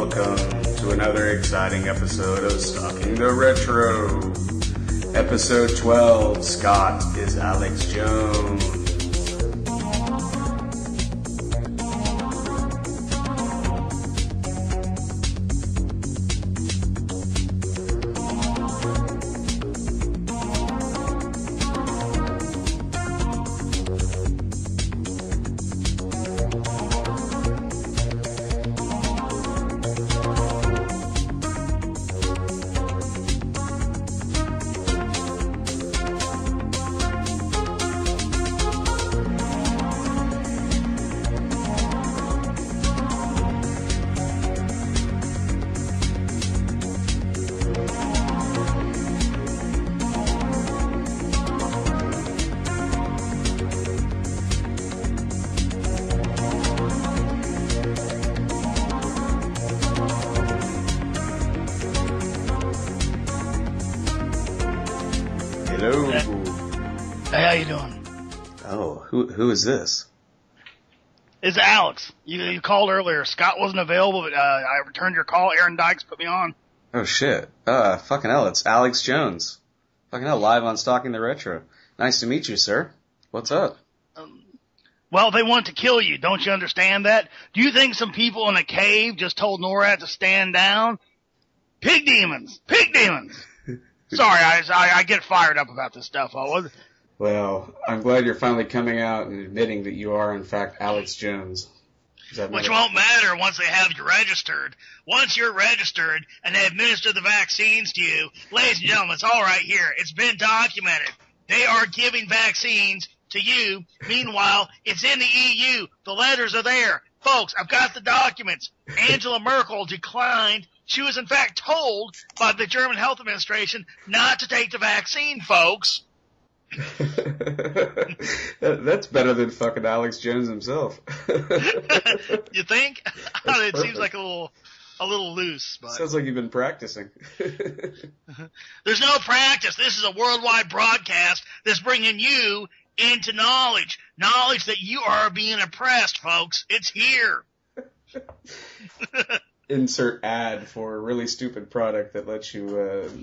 welcome to another exciting episode of Stalking the Retro. Episode 12, Scott is Alex Jones. Hello. Hey, how you doing? Oh, who is this? It's Alex. You called earlier. Scott wasn't available, but I returned your call. Aaron Dykes put me on. Oh shit. Fucking hell, it's Alex Jones. Fucking hell, live on Stalking the Retro. Nice to meet you, sir. What's up? Well, they want to kill you. Don't you understand that? Do you think some people in a cave just told NORAD to stand down? Pig demons! Pig demons! Sorry, I get fired up about this stuff. Well, I'm glad you're finally coming out and admitting that you are, in fact, Alex Jones. Which won't matter once they have you registered. Once you're registered and they administer the vaccines to you, ladies and gentlemen, it's all right here. It's been documented. They are giving vaccines to you. Meanwhile, it's in the EU. The letters are there. Folks, I've got the documents. Angela Merkel declined. She was, in fact, told by the German Health Administration not to take the vaccine, folks. That's better than fucking Alex Jones himself. You think? It seems like a little loose. But sounds like you've been practicing. There's no practice. This is a worldwide broadcast that's bringing you into knowledge. Knowledge that you are being oppressed, folks. It's here. Insert ad for a really stupid product that lets you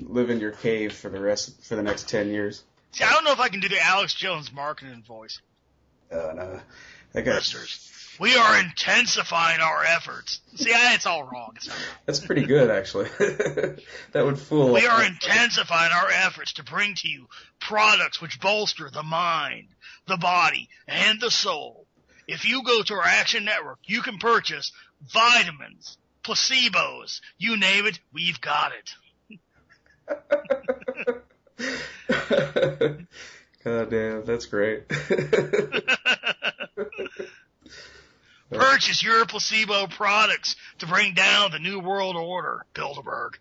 live in your cave for the next 10 years. See, I don't know if I can do the Alex Jones marketing voice. No. I got. We are intensifying our efforts. See, it's all wrong. That's pretty good, actually. That would fool. We are intensifying our efforts to bring to you products which bolster the mind, the body, and the soul. If you go to our Action Network, you can purchase vitamins, placebos, you name it, we've got it. God damn, that's great. Purchase your placebo products to bring down the New World Order, Bilderberg.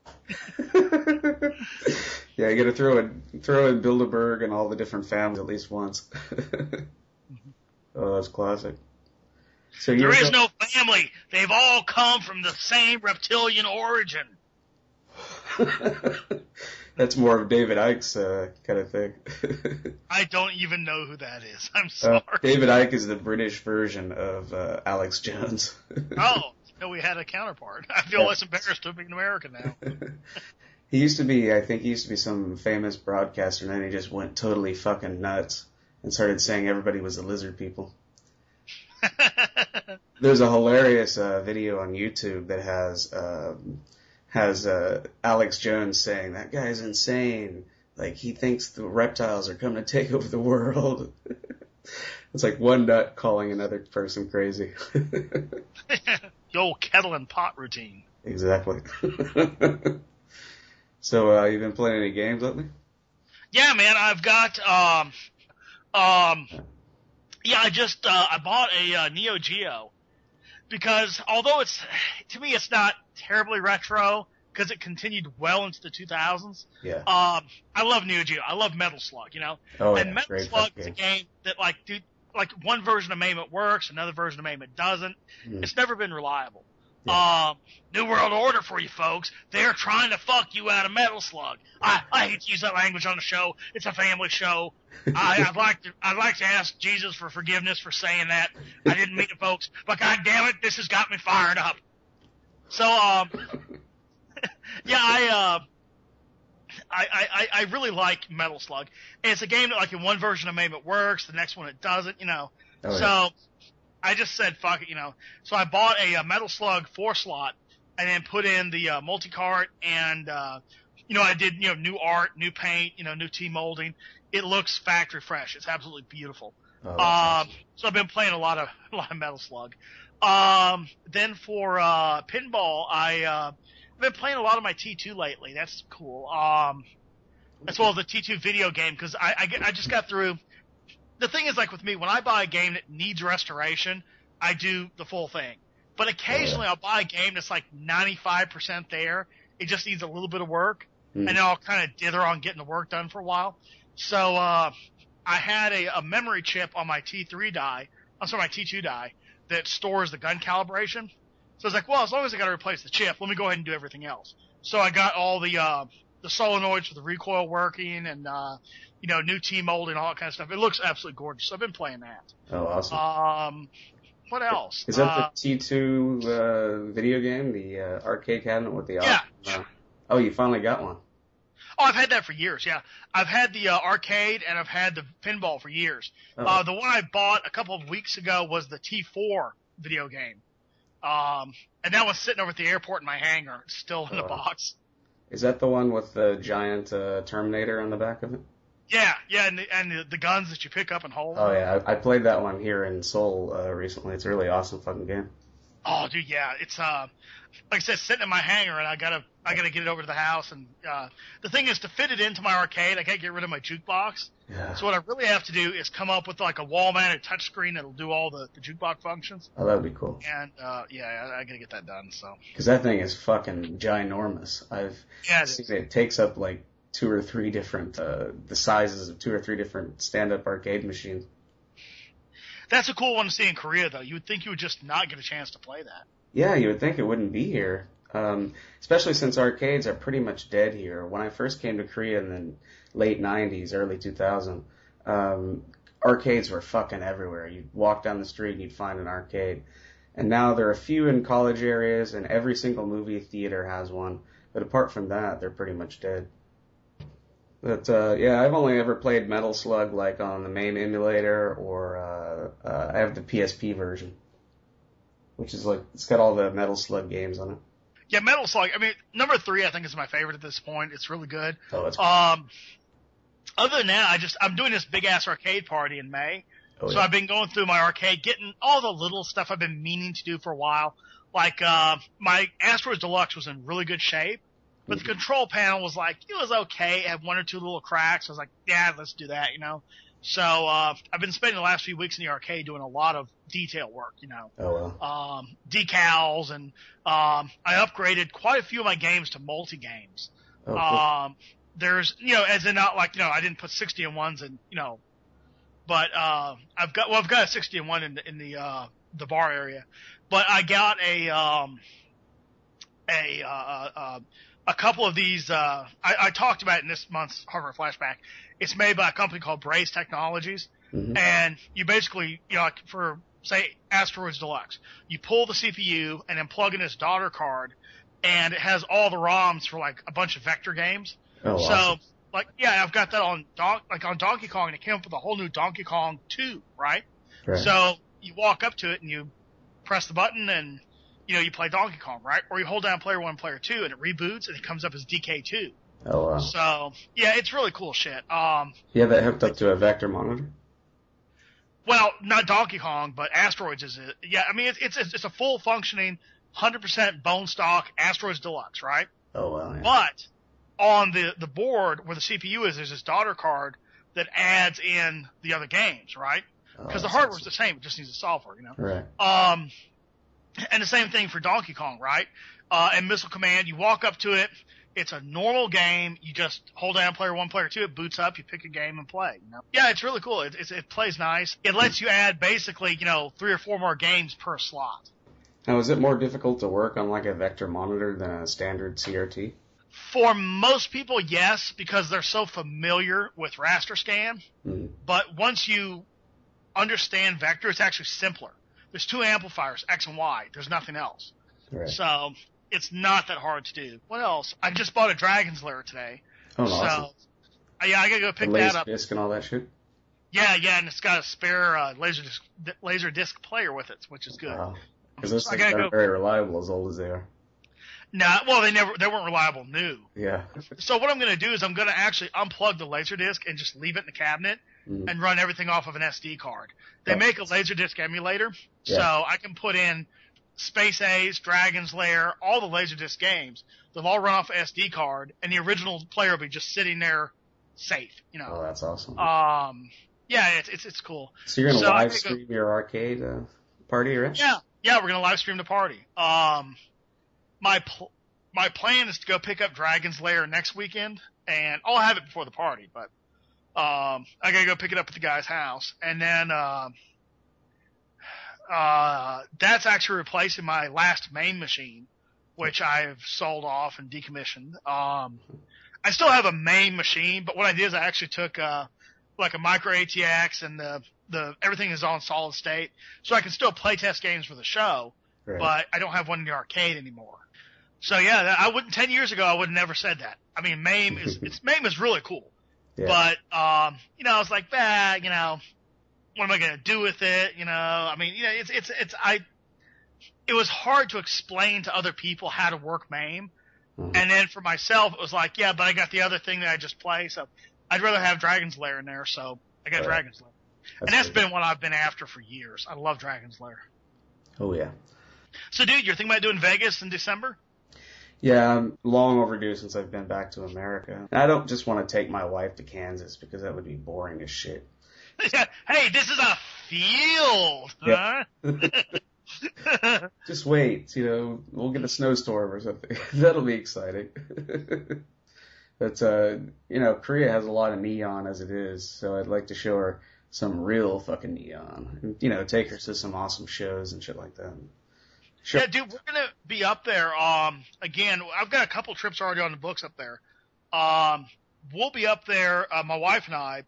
Yeah, you gotta throw in Bilderberg and all the different families at least once. Oh, that's classic. So there is no family. They've all come from the same reptilian origin. That's more of David Icke's kind of thing. I don't even know who that is. I'm sorry. David Icke is the British version of Alex Jones. Oh, no, we had a counterpart. I feel less embarrassed to be an American now. I think he used to be some famous broadcaster, and then he just went totally fucking nuts and started saying everybody was the lizard people. There's a hilarious video on YouTube that has Alex Jones saying, that guy's insane. Like, he thinks the reptiles are coming to take over the world. It's like one nut calling another person crazy. The old kettle and pot routine. Exactly. So, you've been playing any games lately? Yeah, man, I've got, I bought a Neo Geo. Because although to me it's not terribly retro, because it continued well into the 2000s. Yeah. I love Neo Geo. I love Metal Slug, you know? Oh, and yeah, Metal Slug is a game that, one version of MAME it works, another version of MAME it doesn't. It's never been reliable. Yeah. New World Order for you folks. They're trying to fuck you out of Metal Slug. I hate to use that language on the show. It's a family show. I'd like to ask Jesus for forgiveness for saying that. I didn't mean it, folks. But God damn it, this has got me fired up. So, yeah, I really like Metal Slug. And it's a game that, like, in one version of MAME it works, the next one it doesn't, you know. Oh, yeah. So I just said, fuck it, you know. So I bought a Metal Slug 4-slot and then put in the multi-cart and, you know, I did, you know, new art, new paint, you know, new T-molding. It looks factory fresh. It's absolutely beautiful. Oh, awesome. So I've been playing a lot of Metal Slug. Then for pinball, I've been playing a lot of my T2 lately. That's cool. As well as the T2 video game, because I just got through. The thing is, like with me, when I buy a game that needs restoration, I do the full thing. But occasionally I'll buy a game that's like 95% there. It just needs a little bit of work. And then I'll kind of dither on getting the work done for a while. So I had a memory chip on my T2 die that stores the gun calibration. So I was like, well, as long as I got to replace the chip, let me go ahead and do everything else. So I got all the solenoids for the recoil working and, you know, new T-molding, all that kind of stuff. It looks absolutely gorgeous. So I've been playing that. Oh, awesome. What else? Is that the T2 video game, the arcade cabinet with the... Yeah. Oh, you finally got one. Oh, I've had that for years, yeah. I've had the arcade and I've had the pinball for years. Oh. The one I bought a couple of weeks ago was the T4 video game. And that was sitting over at the airport in my hangar, still in the box. Is that the one with the giant Terminator on the back of it? Yeah, and the guns that you pick up and hold. Oh, yeah, I played that one here in Seoul recently. It's a really awesome fucking game. Oh, dude, yeah, it's like I said, sitting in my hangar, and I gotta get it over to the house. And the thing is, to fit it into my arcade, I gotta get rid of my jukebox. Yeah. So what I really have to do is come up with like a wall-mounted touchscreen that'll do all the jukebox functions. Oh, that would be cool. And yeah, I gotta get that done. So. Because that thing is fucking ginormous. I've seen it takes up like 2 or 3 different the sizes of 2 or 3 different stand-up arcade machines. That's a cool one to see in Korea, though. You would think you would just not get a chance to play that. Yeah, you would think it wouldn't be here. Especially since arcades are pretty much dead here. When I first came to Korea in the late 90s, early 2000, arcades were fucking everywhere. You'd walk down the street and you'd find an arcade. And now there are a few in college areas, and every single movie theater has one. But apart from that, they're pretty much dead. But, yeah, I've only ever played Metal Slug, like, on the MAME emulator, or, I have the PSP version. Which is like, it's got all the Metal Slug games on it. Yeah, Metal Slug, I mean, number 3 I think is my favorite at this point. It's really good. Oh, that's cool. Other than that, I'm doing this big-ass arcade party in May. Oh, so yeah. I've been going through my arcade, getting all the little stuff I've been meaning to do for a while. Like, my Asteroids Deluxe was in really good shape. But the control panel was like, it was okay. It had 1 or 2 little cracks. I was like, yeah, let's do that, you know. So I've been spending the last few weeks in the arcade doing a lot of detail work, you know. Oh, well. Decals, and I upgraded quite a few of my games to multi-games. Oh, cool. There's, you know, as in not like, you know, I didn't put 60-in-1s in, you know, but I've got a 60-in-1 in the bar area. But I got a couple of these, I talked about it in this month's Hardware Flashback. It's made by a company called Braze Technologies. Mm-hmm. And you basically, you know, like for, say, Asteroids Deluxe, you pull the CPU and then plug in this daughter card, and it has all the ROMs for, like, a bunch of vector games. Oh, so, awesome. like, yeah, I've got that on Donkey Kong, and it came up with a whole new Donkey Kong 2, right? So you walk up to it and you press the button and, you know, you play Donkey Kong, right? Or you hold down player 1, player 2, and it reboots, and it comes up as DK2. Oh, wow. So, yeah, it's really cool shit. You have that hooked up to a vector monitor? Well, not Donkey Kong, but Asteroids is it. Yeah, I mean, it's a full functioning, 100% bone stock Asteroids Deluxe, right? Oh, wow, yeah. But on the board where the CPU is, there's this daughter card that adds in the other games, right? Because the hardware's the same, it just needs the software, you know? Right. And the same thing for Donkey Kong, right? And Missile Command, you walk up to it, it's a normal game, you just hold down player 1, player 2, it boots up, you pick a game and play, you know? Yeah, it's really cool. It plays nice. It lets you add basically, you know, 3 or 4 more games per slot. Now, is it more difficult to work on like a vector monitor than a standard CRT? For most people, yes, because they're so familiar with raster scan. Mm. But once you understand vector, it's actually simpler. There's 2 amplifiers, X and Y. There's nothing else. Right. So It's not that hard to do. What else? I just bought a Dragon's Lair today. Oh, so, awesome. Yeah, I gotta go pick the that up. Disc and all that shit? Yeah, and it's got a spare laser disc player with it, which is good. Wow. Because those So things aren't very reliable as old as they are. Nah, well, they weren't reliable new. Yeah. So what I'm going to do is I'm going to actually unplug the Laserdisc and just leave it in the cabinet and run everything off of an SD card. They make a Laserdisc emulator, so I can put in Space Ace, Dragon's Lair, all the Laserdisc games. They'll all run off an SD card, and the original player will be just sitting there safe, you know. Oh, that's awesome. Yeah, it's cool. So you're going to live stream your arcade party, right? Yeah, we're going to live stream the party. My plan is to go pick up Dragon's Lair next weekend, and I'll have it before the party, but I gotta go pick it up at the guy's house. And then that's actually replacing my last main machine, which I've sold off and decommissioned. I still have a main machine, but what I did is I actually took like a micro ATX, and the everything is on solid state, so I can still play test games for the show, but I don't have one in the arcade anymore. So yeah, I wouldn't 10 years ago I would have never said that. I mean, MAME is really cool, but you know, I was like, you know, what am I gonna do with it? You know, I mean, you know, it was hard to explain to other people how to work MAME, and then for myself it was like, yeah, but I got the other thing that I just play, so I'd rather have Dragon's Lair in there, so I got Dragon's Lair. That's been what I've been after for years. I love Dragon's Lair. Oh yeah. So dude, you're thinking about doing Vegas in December? Yeah, I'm long overdue since I've been back to America. And I don't just want to take my wife to Kansas because that would be boring as shit. Hey, this is a field, huh? Just wait, you know, we'll get a snowstorm or something. That'll be exciting. But, you know, Korea has a lot of neon as it is, so I'd like to show her some real fucking neon. And, you know, take her to some awesome shows and shit like that. Sure. Yeah, dude, we're going to be up there. Again, I've got a couple trips already on the books up there. We'll be up there, my wife and I,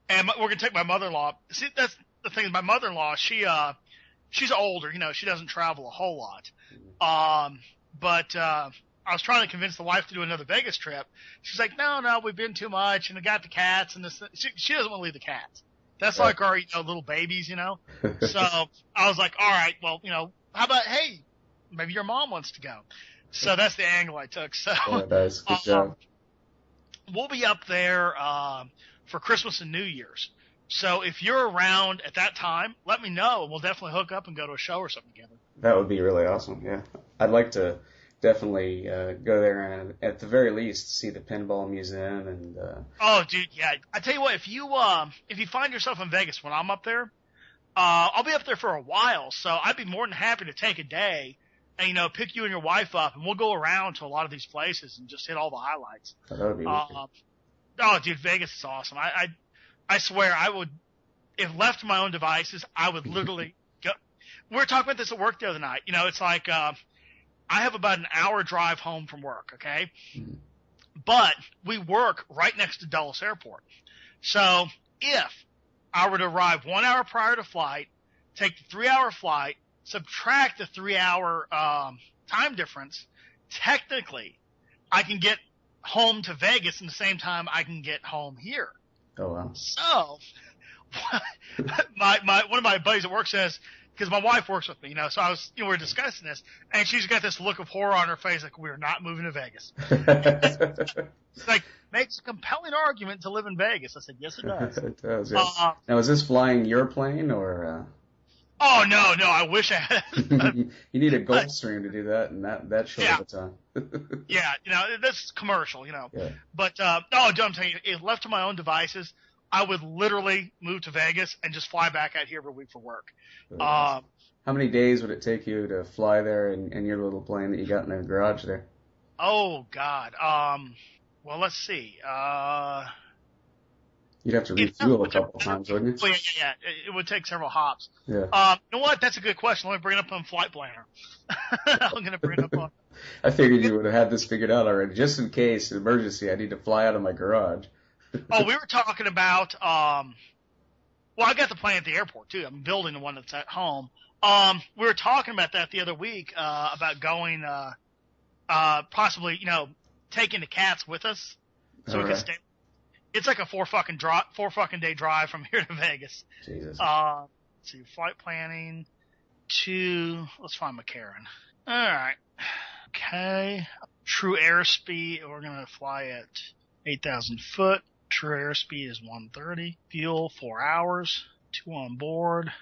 and we're going to take my mother-in-law. See, that's the thing. My mother-in-law, she's older, you know, she doesn't travel a whole lot. But I was trying to convince the wife to do another Vegas trip. She's like, no, we've been too much, and I got the cats, and this. She doesn't want to leave the cats. That's like our, you know, little babies, you know. So I was like, all right, well, you know, how about, hey, maybe your mom wants to go. So that's the angle I took. So nice. Good job. We'll be up there for Christmas and New Year's. So if you're around at that time, let me know, and we'll definitely hook up and go to a show or something together. That would be really awesome, yeah. I'd like to definitely go there and, at the very least, see the Pinball Museum. And Oh, dude, yeah. I tell you what, if you find yourself in Vegas when I'm up there, I'll be up there for a while, so I'd be more than happy to take a day and, you know, pick you and your wife up, and we'll go around to a lot of these places and just hit all the highlights. That would be oh, dude, Vegas is awesome. I swear, I would, if left to my own devices, I would literally go. We were talking about this at work the other night. You know, it's like I have about an hour drive home from work, okay? Mm-hmm. But we work right next to Dulles Airport. So if I were to arrive 1 hour prior to flight, take the 3-hour flight, subtract the 3-hour time difference, technically I can get home to Vegas in the same time I can get home here. Oh, wow. So one of my buddies at work says, because my wife works with me, you know, so we were discussing this, and she's got this look of horror on her face, like, we're not moving to Vegas. It's like, makes a compelling argument to live in Vegas. I said, yes, it does. It does, yes. Now, is this flying your plane, or? Oh, no, I wish I had. You need a Gulfstream to do that, and that shows the time. Yeah, you know, this is commercial, you know. Yeah. But, no, I'm telling you, if left to my own devices, I would literally move to Vegas and just fly back out here every week for work. How many days would it take you to fly there in your little plane that you got in the garage there? Oh, God. Well, let's see. You'd have to refuel a couple times, wouldn't you? Yeah. It would take several hops. Yeah. You know what? That's a good question. Let me bring it up on Flight Planner. I'm going to bring it up on. I figured you would have had this figured out already. Just in case, an emergency, I need to fly out of my garage. Oh, we were talking about, well, I got the plane at the airport, too. I'm building the one that's at home. We were talking about that the other week, about going, possibly, taking the cats with us so we can stay. It's like a 4 fucking day drive from here to Vegas. Jesus. Let's see, flight planning let's find McCarran. All right. Okay. True airspeed, we're going to fly at 8,000 foot. True airspeed is 130. Fuel, 4 hours. 2 on board.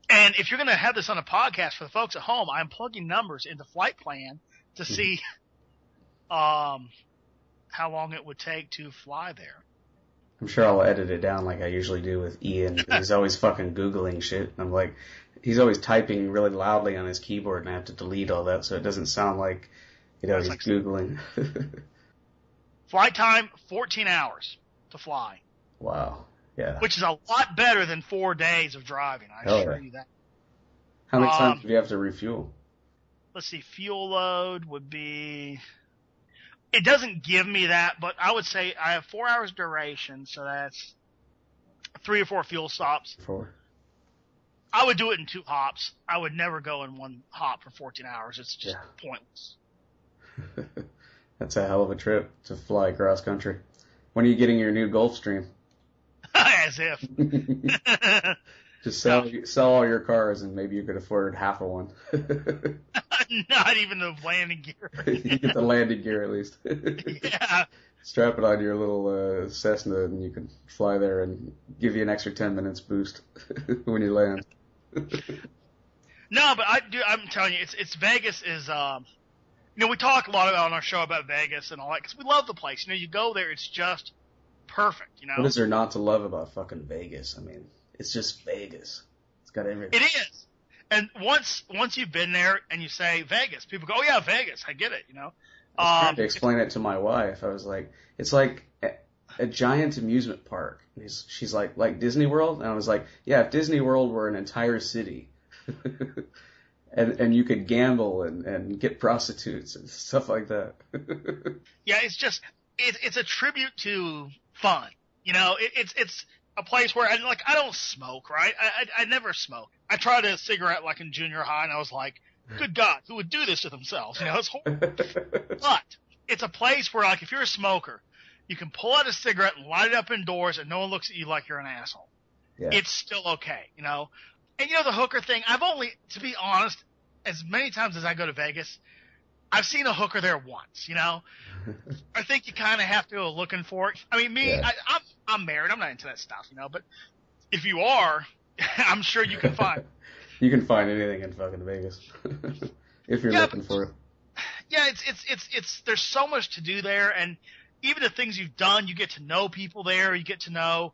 And if you're going to have this on a podcast for the folks at home, I'm plugging numbers into Flight Plan to see how long it would take to fly there. I'm sure I'll edit it down like I usually do with Ian. He's always fucking Googling shit. I'm like, he's always typing really loudly on his keyboard, and I have to delete all that so it doesn't sound like, he's like Googling. Flight time, 14 hours to fly. Wow. Yeah. Which is a lot better than 4 days of driving, I assure you that. How many times do you have to refuel? Let's see, fuel load would be... It doesn't give me that, but I would say I have 4 hours duration, so that's 3 or 4 fuel stops. 4. I would do it in 2 hops. I would never go in 1 hop for 14 hours. It's just pointless. That's a hell of a trip to fly cross country. When are you getting your new Gulfstream? As if. Just sell all your cars and maybe you could afford half of one. Not even the landing gear. You get the landing gear at least. Yeah. Strap it on your little Cessna and you can fly there and give you an extra 10 minutes boost when you land. No, but I'm telling you, it's Vegas is, we talk a lot about on our show about Vegas and all that because we love the place. You go there, it's just perfect, What is there not to love about fucking Vegas? I mean, it's just Vegas. It's got everything. It is. And once you've been there and you say Vegas, people go, oh yeah, Vegas, I get it, I was trying to explain it to my wife. I was like, it's like a giant amusement park. And she's like Disney World? And I was like, yeah, if Disney World were an entire city. and you could gamble and get prostitutes and stuff like that. Yeah, it's just, it's a tribute to fun. It's a place where I don't smoke, right? I never smoke. I tried a cigarette like in junior high and I was like, good God, who would do this to themselves? It's horrible. But it's a place where like if you're a smoker, you can pull out a cigarette and light it up indoors and no one looks at you like you're an asshole. Yeah. It's still okay, And the hooker thing, I've only, to be honest, as many times as I go to Vegas, I've seen a hooker there once, I think you kind of have to go looking for it. I mean, I'm married. I'm not into that stuff, but if you are, I'm sure you can find. You can find anything in fucking Vegas if you're looking for it. Yeah, it's there's so much to do there, and even the things you've done, you get to know people there. You get to know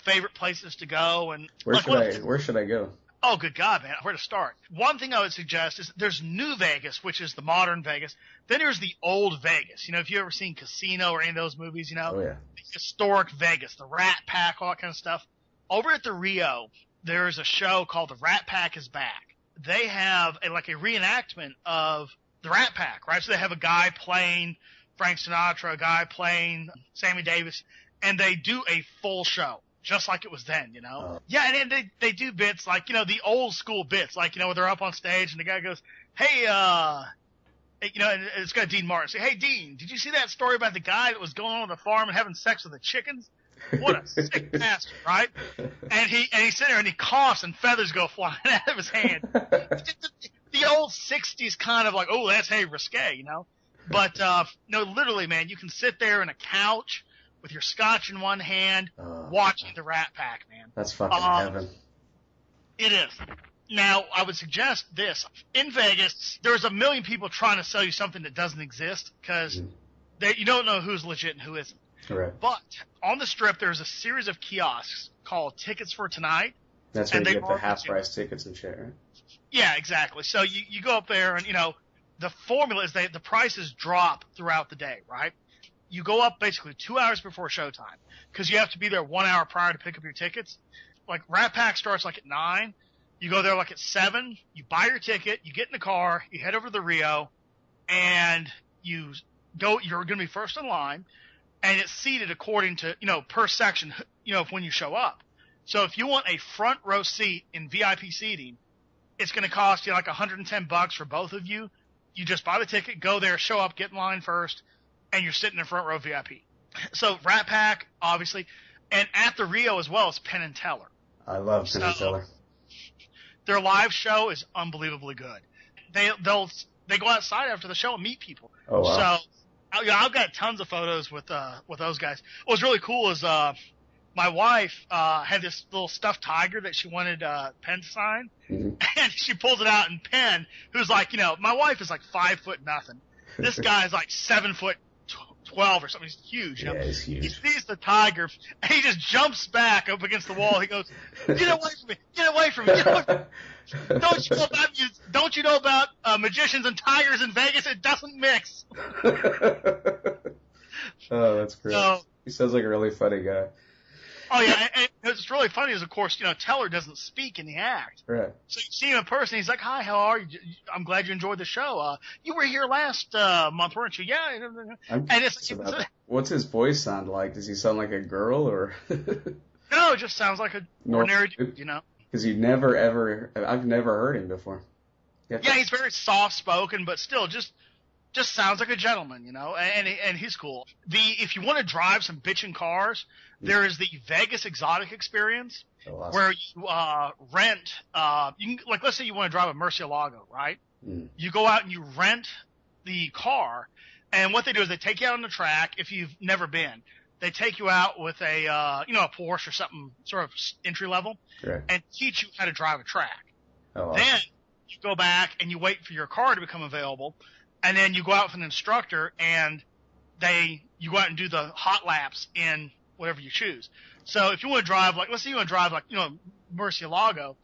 favorite places to go, and where should I go? Oh, good God, man. Where to start? One thing I would suggest is there's New Vegas, which is the modern Vegas. Then there's the old Vegas. If you've ever seen Casino or any of those movies, Oh, yeah. The historic Vegas, the Rat Pack, all that kind of stuff. Over at the Rio, there's a show called The Rat Pack is Back. They have a reenactment of the Rat Pack, right? So they have a guy playing Frank Sinatra, a guy playing Sammy Davis, and they do a full show. Just like it was then, Yeah, and they do bits like, the old school bits, like, where they're up on stage and the guy goes, hey, and it's got Dean Martin say, hey, Dean, did you see that story about the guy that was going on the farm and having sex with the chickens? What a sick bastard, right? And he's sitting there and he coughs and feathers go flying out of his hand. The old 60s kind of like, oh, that's, hey, risque, But, no, literally, man, you can sit there in a couch with your scotch in one hand, watching the Rat Pack, man. That's fucking heaven. It is. Now, I would suggest this. In Vegas, there's a million people trying to sell you something that doesn't exist because you don't know who's legit and who isn't. Correct. But on the Strip, there's a series of kiosks called Tickets for Tonight. That's where you get the half-price tickets and shit, right? Yeah, exactly. So you go up there and, the formula is the prices drop throughout the day, right? You go up basically 2 hours before showtime because you have to be there 1 hour prior to pick up your tickets. Like Rat Pack starts at 9. You go there at 7. You buy your ticket. You get in the car. You head over to the Rio, and you go. You're going to be first in line, and it's seated according to per section. When you show up. So if you want a front row seat in VIP seating, it's going to cost you $110 for both of you. You just buy the ticket, go there, show up, get in line first, and you're sitting in front row VIP. So Rat Pack, obviously, and at the Rio as well is Penn and Teller. I love Penn and Teller. Their live show is unbelievably good. They go outside after the show and meet people. Oh, wow. So I've got tons of photos with those guys. What was really cool is my wife had this little stuffed tiger that she wanted Penn to sign, and she pulls it out, and Penn, who's like, my wife is like 5 foot nothing. This guy is like 7 foot 12 or something. He's huge. Yeah, he's huge. He sees the tiger, and he just jumps back up against the wall. He goes, "Get away from me! Get away from me! Get away from me!" Don't you know about magicians and tigers in Vegas? It doesn't mix. Oh, that's great. So, he sounds like a really funny guy. Oh yeah, and what's really funny is, of course, Teller doesn't speak in the act. Right. So you see him in person, he's like, "Hi, how are you? I'm glad you enjoyed the show. You were here last month, weren't you?" Yeah. And what's his voice sound like? Does he sound like a girl or? No, it just sounds like an ordinary dude, Because I've never heard him before. Yeah, he's very soft spoken, but still just sounds like a gentleman, and he's cool. If you want to drive some bitchin' cars, there is the Vegas Exotic Experience, where you rent. You can, let's say you want to drive a Murcielago, right? You go out and you rent the car, and what they do is they take you out on the track. If you've never been, they take you out with a a Porsche or something sort of entry level, and teach you how to drive a track. Then you go back and you wait for your car to become available, and then you go out with an instructor, and you go out and do the hot laps in whatever you choose. So if you want to drive, let's say you want to drive Murcielago,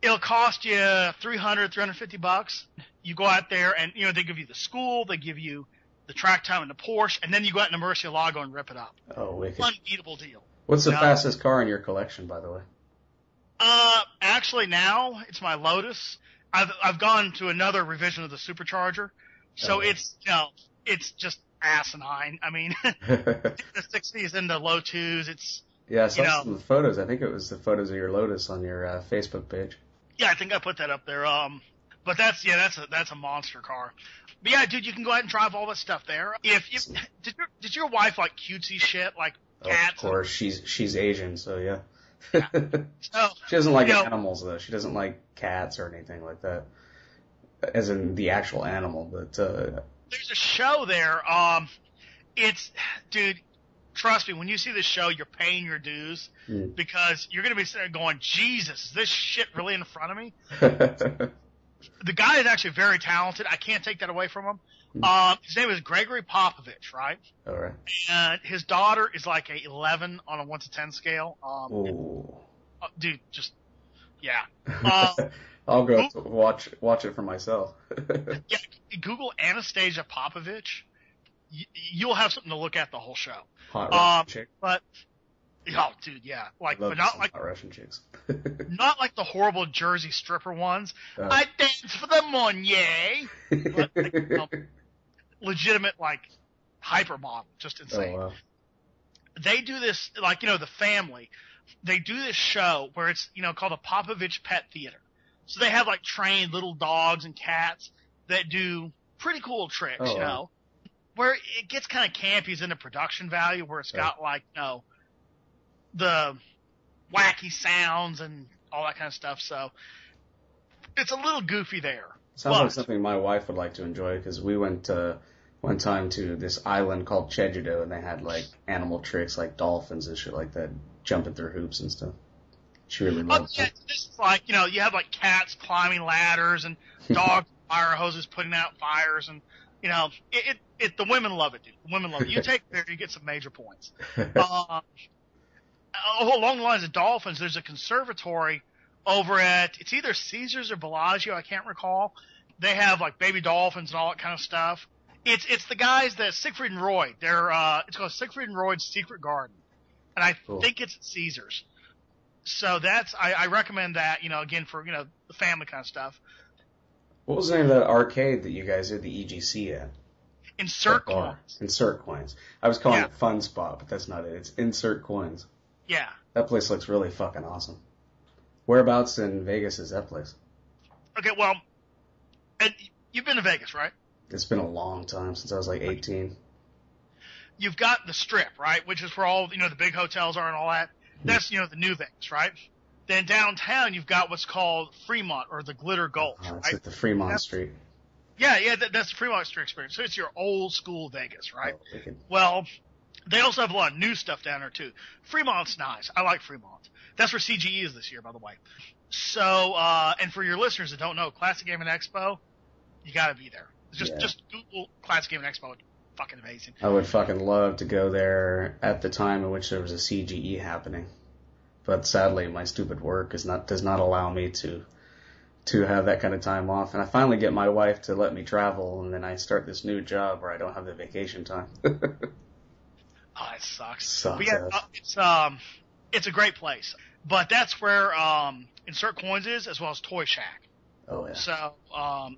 it'll cost you $350. You go out there and, they give you the school, they give you the track time in the Porsche, and then you go out in the Murcielago and rip it up. Oh, wicked. Unbeatable deal. What's the fastest car in your collection, by the way? Actually now it's my Lotus. I've gone to another revision of the Supercharger. So it's just asinine. I mean, the 60s into low 2s. It's, yeah, I saw some photos. I think it was the photos of your Lotus on your Facebook page. Yeah, I think I put that up there. But that's a monster car. But yeah, dude, you can go ahead and drive all that stuff there. Did your wife like cutesy shit like cats? Of course, she's Asian, so yeah. So, she doesn't like animals though. She doesn't like cats or anything like that, as in the actual animal. But there's a show there. Dude, trust me, when you see this show, you're paying your dues because you're gonna be sitting there going, "Jesus, is this shit really in front of me?" The guy is actually very talented. I can't take that away from him. His name is Gregory Popovich, right? All right. And his daughter is like a 11 on a 1 to 10 scale. Dude, just yeah. I'll go watch it for myself. Yeah, Google Anastasia Popovich. You'll have something to look at the whole show. Hot Russian chick. But dude, yeah, but not like hot Russian chicks. Not like the horrible Jersey stripper ones. I dance for the money. But, legitimate hypermodel, just insane. Oh, wow. They do this the family. They do this show where it's called the Popovich Pet Theater. So they have trained little dogs and cats that do pretty cool tricks, where it gets kind of campy as in the production value, where it's got the wacky sounds and all that kind of stuff. So it's a little goofy there. Sounds like something my wife would like to enjoy, because we went one time to this island called Jeju-do, and they had animal tricks like dolphins and shit like that, jumping through hoops and stuff. She really loved it. This is you have cats climbing ladders and dogs fire hoses putting out fires, and the women love it, dude. The women love it. You take it there, you get some major points. Along the lines of dolphins, there's a conservatory over at, it's either Caesars or Bellagio, I can't recall. They have baby dolphins and all that kind of stuff. It's the guys that Siegfried and Roy. It's called Siegfried and Roy's Secret Garden, and I think it's at Caesars. So I recommend that, again for the family kind of stuff. What was the name of that arcade that you guys did the EGC at? Insert Coins. Insert Coins. I was calling it Fun Spot, but that's not it. It's Insert Coins. Yeah. That place looks really fucking awesome. Whereabouts in Vegas is that place? Okay, well, You've been to Vegas, right? It's been a long time since I was like 18. You've got the Strip, right, which is where all, the big hotels are and all that. That's, the new Vegas, right? Then downtown, you've got what's called Fremont or the Glitter Gulch, It's right? at the Fremont Street. Yeah, that's the Fremont Street experience. So it's your old school Vegas, right? Oh, well, they also have a lot of new stuff down there, too. Fremont's nice. I like Fremont. That's where CGE is this year, by the way. So, and for your listeners that don't know, Classic Gaming Expo, you got to be there. Just Google Classic Gaming Expo. It's fucking amazing. I would fucking love to go there at the time in which there was a CGE happening. But sadly, my stupid work does not allow me to have that kind of time off. And I finally get my wife to let me travel, and then I start this new job where I don't have the vacation time. Oh, it sucks. But yeah, it's a great place. But that's where Insert Coins is, as well as Toy Shack. Oh, yeah. So,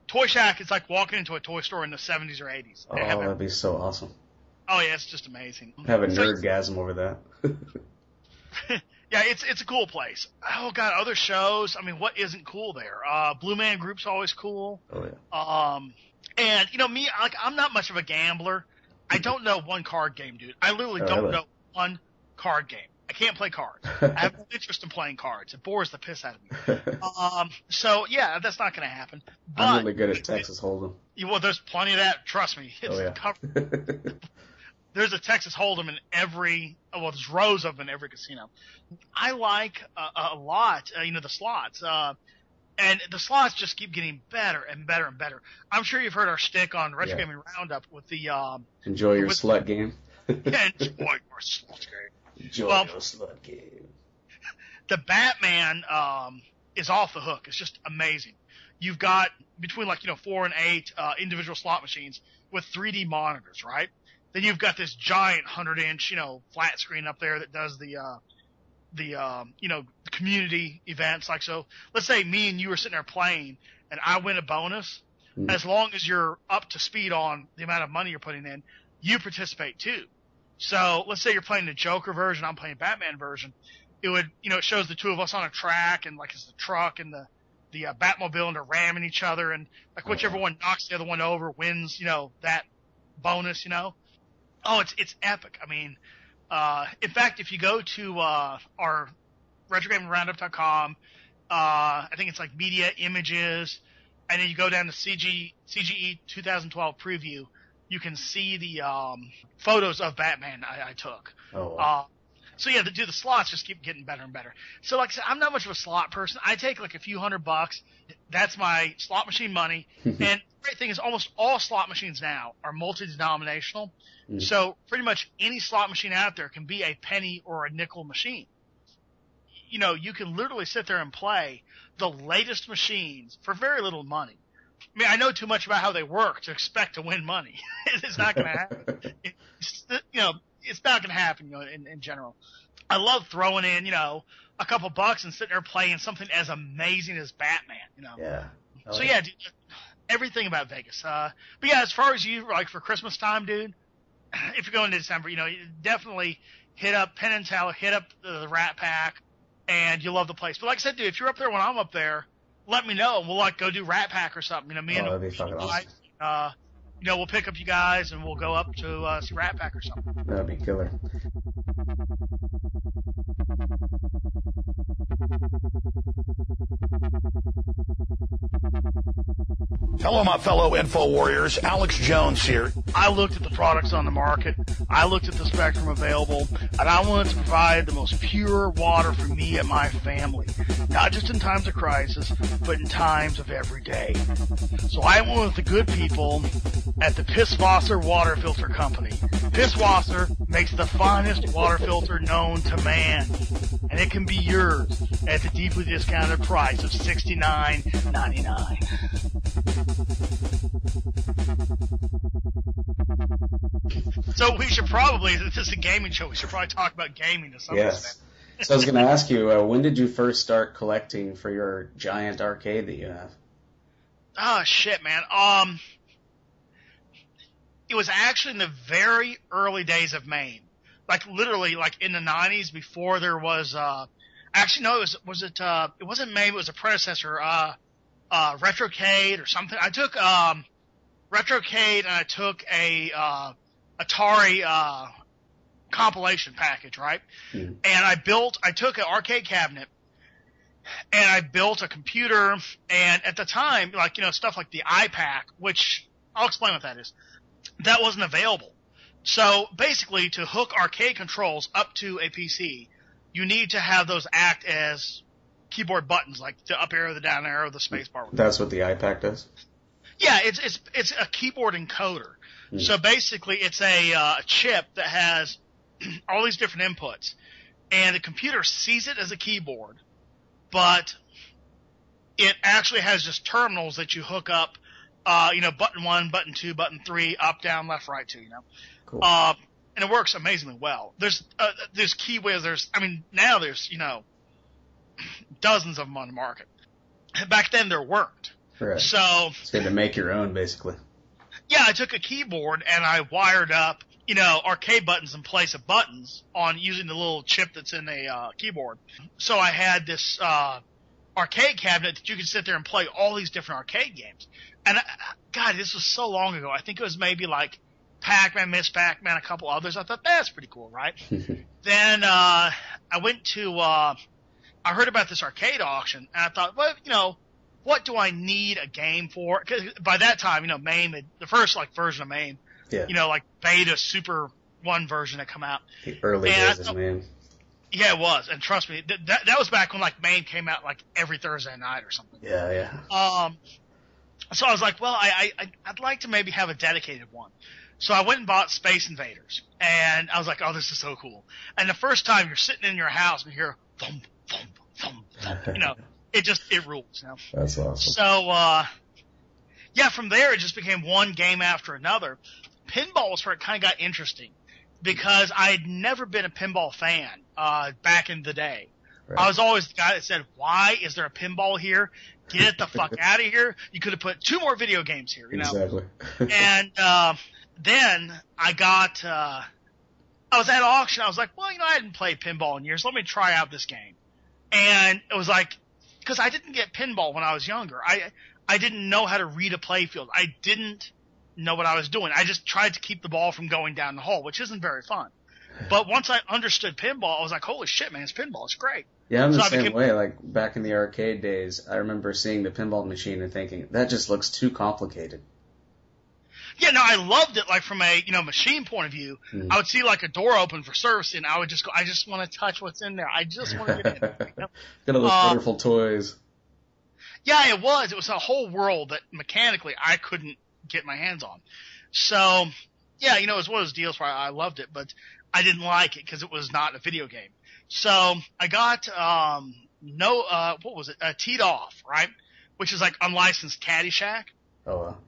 Toy Shack is like walking into a toy store in the 70s or 80s. Oh, that'd be so awesome. Oh, yeah, it's just amazing. Have a nerdgasm over that. Yeah, it's a cool place. Oh, God, other shows. I mean, what isn't cool there? Blue Man Group's always cool. Oh, yeah. And, me, like, I'm not much of a gambler. I don't know one card game, dude. I literally don't know one card game. I can't play cards. I have no interest in playing cards. It bores the piss out of me. So, yeah, that's not going to happen. But I'm really good at Texas Hold'em. Well, there's plenty of that. Trust me. It's covered. There's a Texas Hold'em in there's rows of them in every casino. I like a lot, the slots. And the slots just keep getting better and better and better. I'm sure you've heard our shtick on Retro Gaming Roundup with the enjoy your slut game. Yeah, enjoy your slut game. Enjoy your slut game. The Batman is off the hook. It's just amazing. You've got between 4 and 8 individual slot machines with 3D monitors, right? Then you've got this giant 100-inch, flat screen up there that does the community events. Like, so let's say me and you are sitting there playing and I win a bonus. As long as you're up to speed on the amount of money you're putting in, you participate too. So let's say you're playing the Joker version, I'm playing Batman version. It would, it shows the two of us on a track and it's the truck and the Batmobile and they're ramming each other and whichever one knocks the other one over wins, that bonus, Oh, it's epic. I mean, in fact, if you go to our RetroGamingRoundup.com, I think it's media images, and then you go down to CGE 2012 preview, you can see the photos of Batman I took. Oh, wow. So yeah, the slots just keep getting better and better. So like I said, I'm not much of a slot person. I take a few $100. That's my slot machine money. And the great thing is almost all slot machines now are multi-denominational. So pretty much any slot machine out there can be a penny or a nickel machine. You can literally sit there and play the latest machines for very little money. I mean, I know too much about how they work to expect to win money. It's not going to happen. It's not going to happen, in general. I love throwing in, a couple bucks and sitting there playing something as amazing as Batman, Yeah. So yeah, dude, everything about Vegas. But yeah, as far as you, for Christmas time, dude, if you're going to December, you definitely hit up Penn and Teller, hit up the Rat Pack, and you'll love the place. But like I said, dude, if you're up there when I'm up there, let me know, and we'll go do Rat Pack or something. Me and that'd be fucking awesome. We'll pick up you guys and we'll go up to see Rat Pack or something. That'd be killer. Hello, my fellow info warriors. Alex Jones here. I looked at the products on the market. I looked at the spectrum available, and I wanted to provide the most pure water for me and my family. Not just in times of crisis, but in times of every day. So I went with the good people at the Pisswasser Water Filter Company. Pisswasser makes the finest water filter known to man, and it can be yours at the deeply discounted price of $69.99. So we should probably, this is a gaming show, we should probably talk about gaming to some extent. So I was going to ask you, when did you first start collecting for your giant arcade that you have? Oh, shit, man. It was actually in the very early days of Maine. Literally, in the 90s before there was, actually, no, it wasn't Maine, it was a predecessor, Retrocade or something. I took Retrocade and I took a Atari compilation package, right? Mm. And I took an arcade cabinet and I built a computer, and at the time, like, stuff like the iPack, which I'll explain what that is, that wasn't available. So basically, to hook arcade controls up to a PC, you need to have those act as keyboard buttons, like the up arrow, the down arrow, the space bar. That's what the iPack does? Yeah, it's a keyboard encoder. Mm. So basically, it's a chip that has all these different inputs, and the computer sees it as a keyboard, but it actually has just terminals that you hook up, button 1, button 2, button 3, up, down, left, right, to, Cool. And it works amazingly well. There's KeyWiz, now there's, dozens of them on the market. Back then there weren't. Right. So you had to make your own, basically. Yeah, I took a keyboard and I wired up, arcade buttons in place of buttons on using the little chip that's in a keyboard. So I had this arcade cabinet that you could sit there and play all these different arcade games. And God, this was so long ago. I think it was maybe like Pac-Man, Miss Pac-Man, a couple others. I thought that's pretty cool, right? Then I went to I heard about this arcade auction, and I thought, well, what do I need a game for? Because by that time, MAME, the first version of MAME, like beta Super 1 version had come out. The early days of MAME. Yeah, it was, and trust me, that was back when MAME came out every Thursday night or something. Yeah. So I was like, well, I'd like to maybe have a dedicated one. So I went and bought Space Invaders, and I was like, oh, this is so cool. And the first time you're sitting in your house and you hear thump, thump, thump, thump, it rules. That's awesome. So, from there it just became one game after another. Pinball was where it kind of got interesting because I had never been a pinball fan back in the day. Right. I was always the guy that said, why is there a pinball here? Get it the fuck out of here. You could have put 2 more video games here, Exactly. And then I got I was at auction. I was like, well, I hadn't played pinball in years. Let me try out this game. And it was because I didn't get pinball when I was younger. I didn't know how to read a playfield. I didn't know what I was doing. I just tried to keep the ball from going down the hole, which isn't very fun. But once I understood pinball, I was like, holy shit, man, it's pinball. It's great. Yeah, I'm the same way. Back in the arcade days, I remember seeing the pinball machine and thinking, that just looks too complicated. Yeah, no, I loved it, from a, machine point of view. Mm. I would see, a door open for service, and I would just go, I just want to touch what's in there. I just want to get in there. Got all those wonderful toys. Yeah, it was. It was a whole world that mechanically I couldn't get my hands on. So, yeah, it was one of those deals where I loved it, but I didn't like it because it was not a video game. So I got, Teed Off, right? Which is unlicensed Caddyshack. Oh, wow.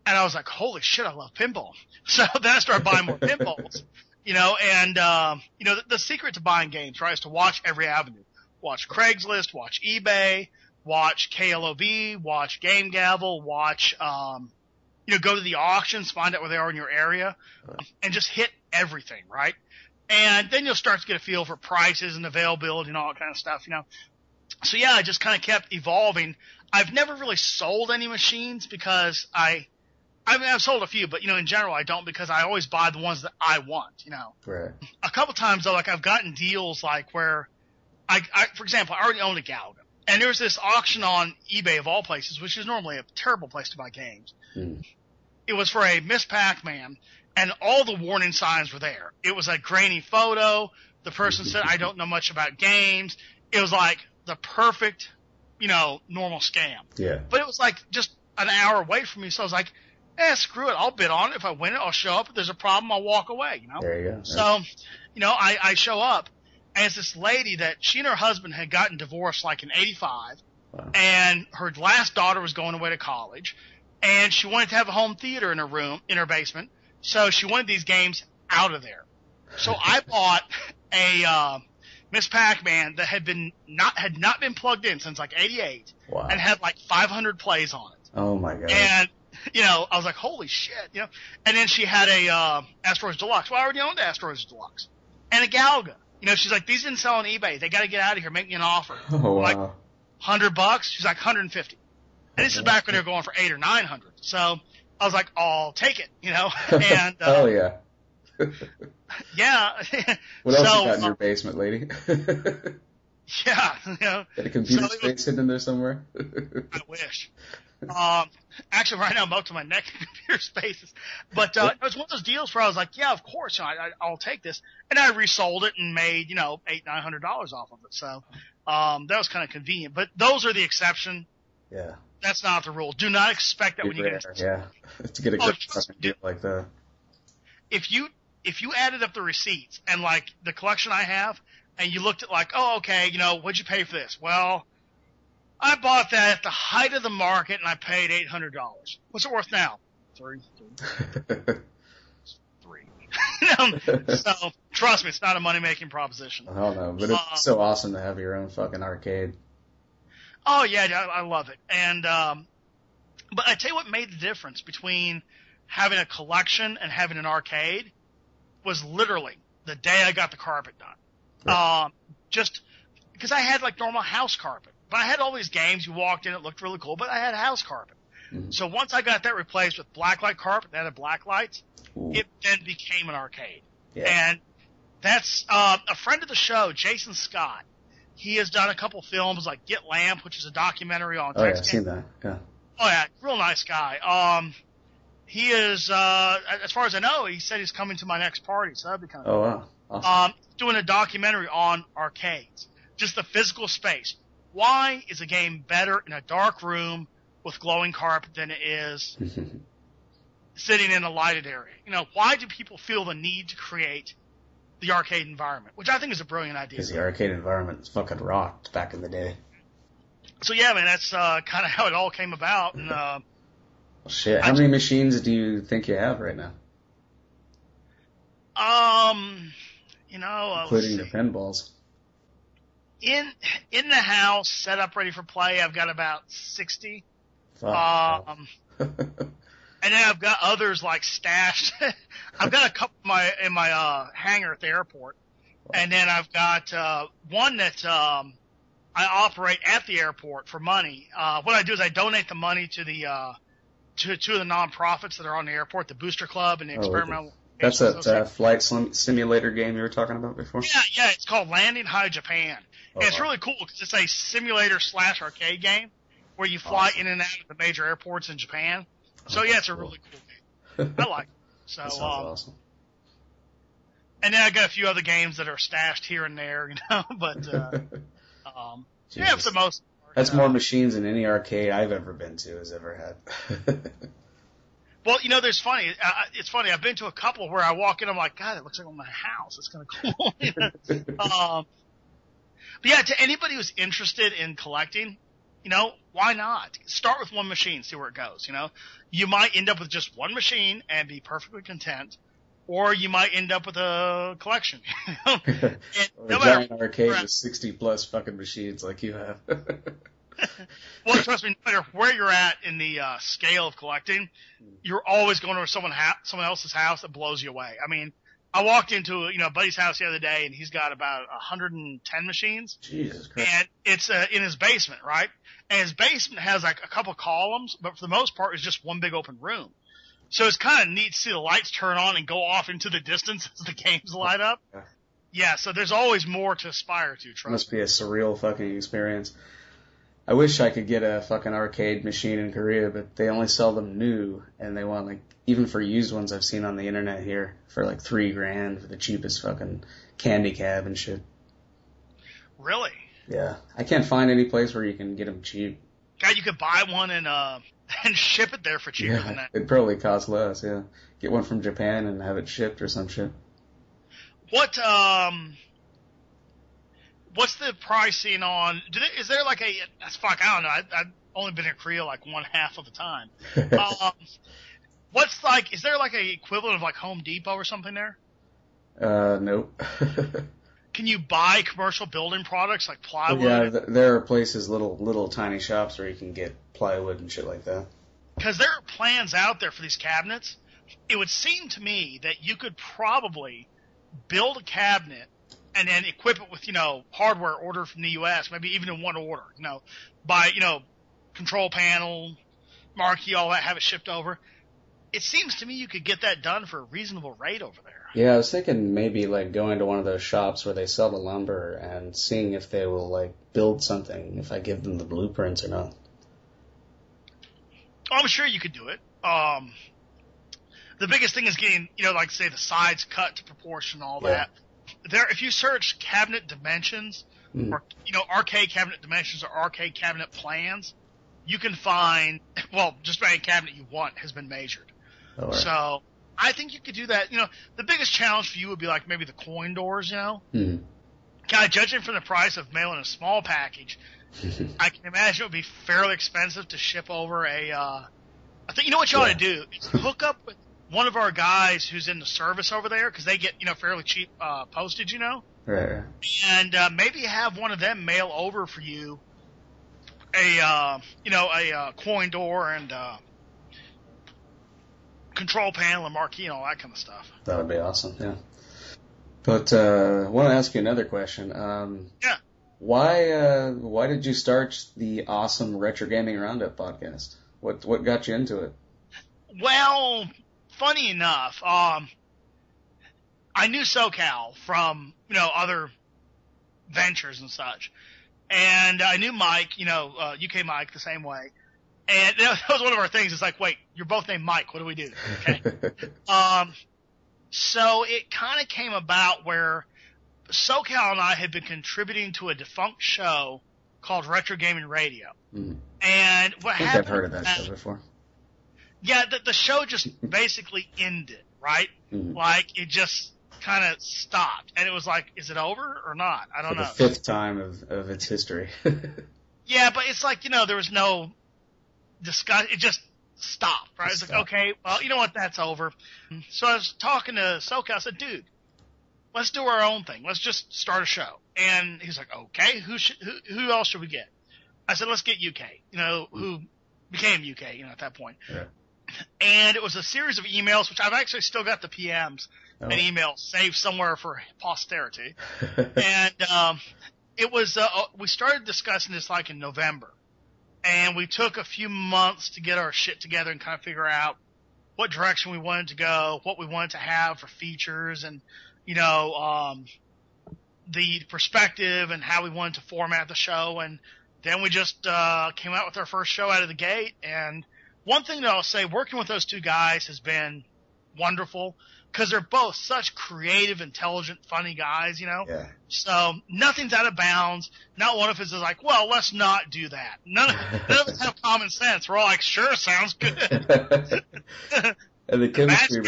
And I was like, holy shit, I love pinball. So then I started buying more pinballs, and, the secret to buying games, right, is to watch every avenue. Watch Craigslist, watch eBay, watch KLOV, watch Game Gavel, watch, go to the auctions, find out where they are in your area, and just hit everything, right? And then you'll start to get a feel for prices and availability and all that kind of stuff, So yeah, I just kind of kept evolving. I've never really sold any machines because I've sold a few, but, in general I don't because I always buy the ones that I want, Right. A couple times, though, I've gotten deals where I for example, I already owned a Galaga. And there was this auction on eBay of all places, which is normally a terrible place to buy games. Mm. It was for a Miss Pac-Man, and all the warning signs were there. It was a grainy photo. The person said, I don't know much about games. It was the perfect, normal scam. Yeah. But it was just an hour away from me, so I was like, screw it. I'll bid on it. If I win it, I'll show up. If there's a problem, I'll walk away, There you go. So, I show up, and it's this lady that she and her husband had gotten divorced in 85, wow. And her last daughter was going away to college, and she wanted to have a home theater in her basement, so she wanted these games out of there. So I bought a Miss Pac-Man that had not been plugged in since 88, wow. And had 500 plays on it. Oh my god. And I was like, holy shit, And then she had a Asteroids Deluxe. Well, I already owned Asteroids Deluxe. And a Galaga. She's like, these didn't sell on eBay. They got to get out of here. Make me an offer. Oh, wow. $100? She's like, $150. And this is back when they were going for $800 or $900. So I was like, I'll take it, And oh yeah. yeah. What else you got in your basement, lady? Yeah. Got a computer space hidden in there somewhere? I wish. Actually, right now I'm up to my neck in computer spaces. But it was one of those deals where I was like, yeah, of course, I'll take this. And I resold it and made, $800-900 off of it. So that was kind of convenient. But those are the exception. Yeah. That's not the rule. Do not expect that when you get to get a good fucking deal like that. If you added up the receipts and like the collection I have, and you looked at like, oh, okay, what'd you pay for this? Well, I bought that at the height of the market and I paid $800. What's it worth now? Three. So trust me, it's not a money making proposition. I don't know, but it's so awesome to have your own fucking arcade. Oh yeah, I love it. And but I tell you what made the difference between having a collection and having an arcade was literally the day I got the carpet done. Right. Just because I had like normal house carpet, but I had all these games. You walked in, it looked really cool, but I had house carpet. Mm-hmm. So once I got that replaced with blacklight carpet that had black lights, it then became an arcade. Yeah. And that's a friend of the show, Jason Scott. He has done a couple films like Get Lamp, which is a documentary on I've seen that. Yeah. Oh yeah, real nice guy. He is, as far as I know, he said he's coming to my next party, so that'd be kind of cool. Wow. Awesome. Doing a documentary on arcades. Just the physical space. Why is a game better in a dark room with glowing carpet than it is sitting in a lighted area? Why do people feel the need to create the arcade environment? Which I think is a brilliant idea. Because the arcade environment is fucking rocked back in the day. So yeah, man, that's kind of how it all came about. And shit, how many machines do you think you have right now? Including the pinballs. In the house, set up ready for play, I've got about 60. And then I've got others like stashed. I've got a couple in my hangar at the airport, and then I've got one that I operate at the airport for money. What I do is I donate the money to the to two of the nonprofits that are on the airport, the Booster Club and the Experimental. That's that flight simulator game you were talking about before? Yeah, it's called Landing High Japan. And it's really cool because it's a simulator / arcade game where you fly in and out of the major airports in Japan. So yeah, it's a really cool game. I like it. So, that sounds awesome. And then I got a few other games that are stashed here and there, but, yeah, for the most part. That's more machines than any arcade I've ever been to has ever had. Well, it's funny. It's funny. I've been to a couple where I walk in, I'm like, God, it looks like my house. It's kind of cool. But yeah, to anybody who's interested in collecting, why not? Start with one machine, see where it goes, You might end up with just one machine and be perfectly content, or you might end up with a collection. Or a giant arcade with 60+ fucking machines like you have. Well, trust me, no matter where you're at in the scale of collecting, you're always going to someone else's house that blows you away. I mean, I walked into a buddy's house the other day, and he's got about 110 machines. Jesus Christ! And it's in his basement, right? And his basement has like a couple columns, but for the most part, it's just one big open room. So it's kind of neat to see the lights turn on and go off into the distance as the games light up. Yeah, so there's always more to aspire to. Trust me. Must be a surreal fucking experience. I wish I could get a fucking arcade machine in Korea, but they only sell them new, and they want even for used ones I've seen on the internet here for like $3,000 for the cheapest fucking candy cab and shit. Really? Yeah, I can't find any place where you can get them cheap. God, you could buy one and ship it there for cheaper than that. It'd probably cost less. Yeah, get one from Japan and have it shipped or some shit. What's the pricing on? Is there like I don't know. I've only been in Korea like one half of the time. Is there like a equivalent of like Home Depot or something there? Nope. Can you buy commercial building products like plywood? Yeah, there are places, little tiny shops where you can get plywood and shit like that. Because there are plans out there for these cabinets. It would seem to me that you could probably build a cabinet and then equip it with, hardware ordered from the U.S., maybe even in one order, by, control panel, marquee, all that, have it shipped over. It seems to me you could get that done for a reasonable rate over there. Yeah, I was thinking maybe like going to one of those shops where they sell the lumber and seeing if they will like build something if I give them the blueprints or not. I'm sure you could do it. The biggest thing is getting, like say the sides cut to proportion, all that. There, if you search cabinet dimensions, or arcade cabinet dimensions or arcade cabinet plans, you can find, just about any cabinet you want has been measured. All right. So I think you could do that. The biggest challenge for you would be like maybe the coin doors. Kind of judging from the price of mailing a small package, I can imagine it would be fairly expensive to ship over a. I think what you ought to do is hook up with one of our guys who's in the service over there, because they get fairly cheap postage. Right. And maybe have one of them mail over for you a coin door and control panel and marquee and all that kind of stuff. That would be awesome, yeah. But I want to ask you another question. Yeah. Why did you start the awesome Retro Gaming Roundup podcast? What got you into it? Well, funny enough, I knew SoCal from other ventures and such, and I knew Mike, UK Mike, the same way. And that was one of our things. It's like, wait, you're both named Mike. What do we do? Okay. So it kind of came about where SoCal and I had been contributing to a defunct show called Retro Gaming Radio. And what happened? I've heard of that show before. Yeah, the show just basically ended, right? Like it just kind of stopped, and it was like, is it over or not? I don't know. The fifth time of its history. Yeah, but it's like there was no discuss. It just stopped, right? It's like, okay, well, you know what? That's over. So I was talking to SoCal. I said, dude, let's do our own thing. Let's just start a show. And he's like, okay, who else should we get? I said, let's get UK. Who became UK? At that point. Yeah. And it was a series of emails, which I've actually still got the PMs and emails saved somewhere for posterity. And it was we started discussing this like in November, and we took a few months to get our shit together and kind of figure out what direction we wanted to go, what we wanted to have for features, and the perspective and how we wanted to format the show. And then we just came out with our first show out of the gate. And one thing that I'll say, working with those two guys has been wonderful, because they're both such creative, intelligent, funny guys, Yeah. So nothing's out of bounds. Not one of us is like, well, let's not do that. None of us have common sense. We're all like, sure, sounds good. And the chemistry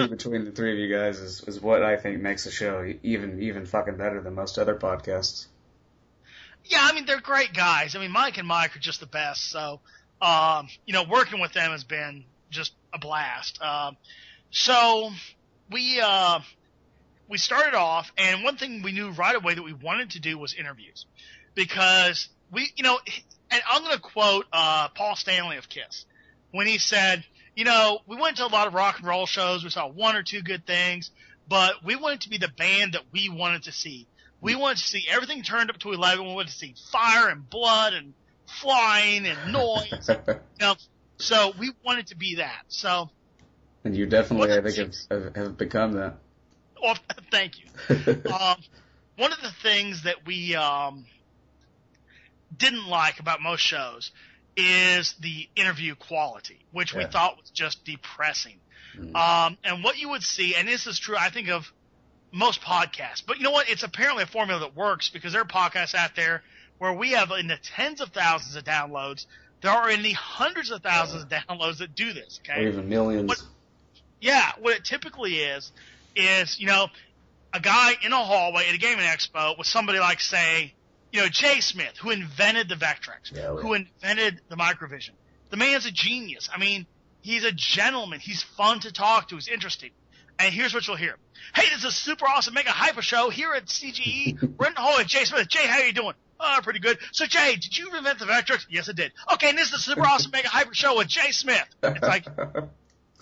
between the three of you guys is what I think makes the show even fucking better than most other podcasts. Yeah, I mean, they're great guys. I mean, Mike and Mike are just the best. So, working with them has been just a blast. So we started off, and one thing we knew right away that we wanted to do was interviews, because and I'm going to quote Paul Stanley of KISS when he said, we went to a lot of rock and roll shows. We saw one or two good things, but we wanted to be the band that we wanted to see. We wanted to see everything turned up to 11. We wanted to see fire and blood and flying and noise. So we wanted to be that. So, and you definitely, I think, have become that. Well, thank you. One of the things that we didn't like about most shows is the interview quality, which we thought was just depressing. And what you would see, and this is true, I think, of most podcasts, but you know what? It's apparently a formula that works, because there are podcasts out there where we have in the tens of thousands of downloads. There are in the hundreds of thousands of downloads that do this. Okay, or even millions. What it typically is a guy in a hallway at a gaming expo with somebody like, say, Jay Smith, who invented the Vectrex, who invented the Microvision. The man's a genius. I mean, he's a gentleman. He's fun to talk to. He's interesting. And here's what you'll hear. Hey, this is super awesome Mega Hyper Show here at CGE. We're in the hallway with Jay Smith. Jay, how are you doing? Oh, pretty good. So, Jay, did you invent the Vectrex? Yes, I did. Okay, and this is the super awesome Mega Hyper Show with Jay Smith. It's like,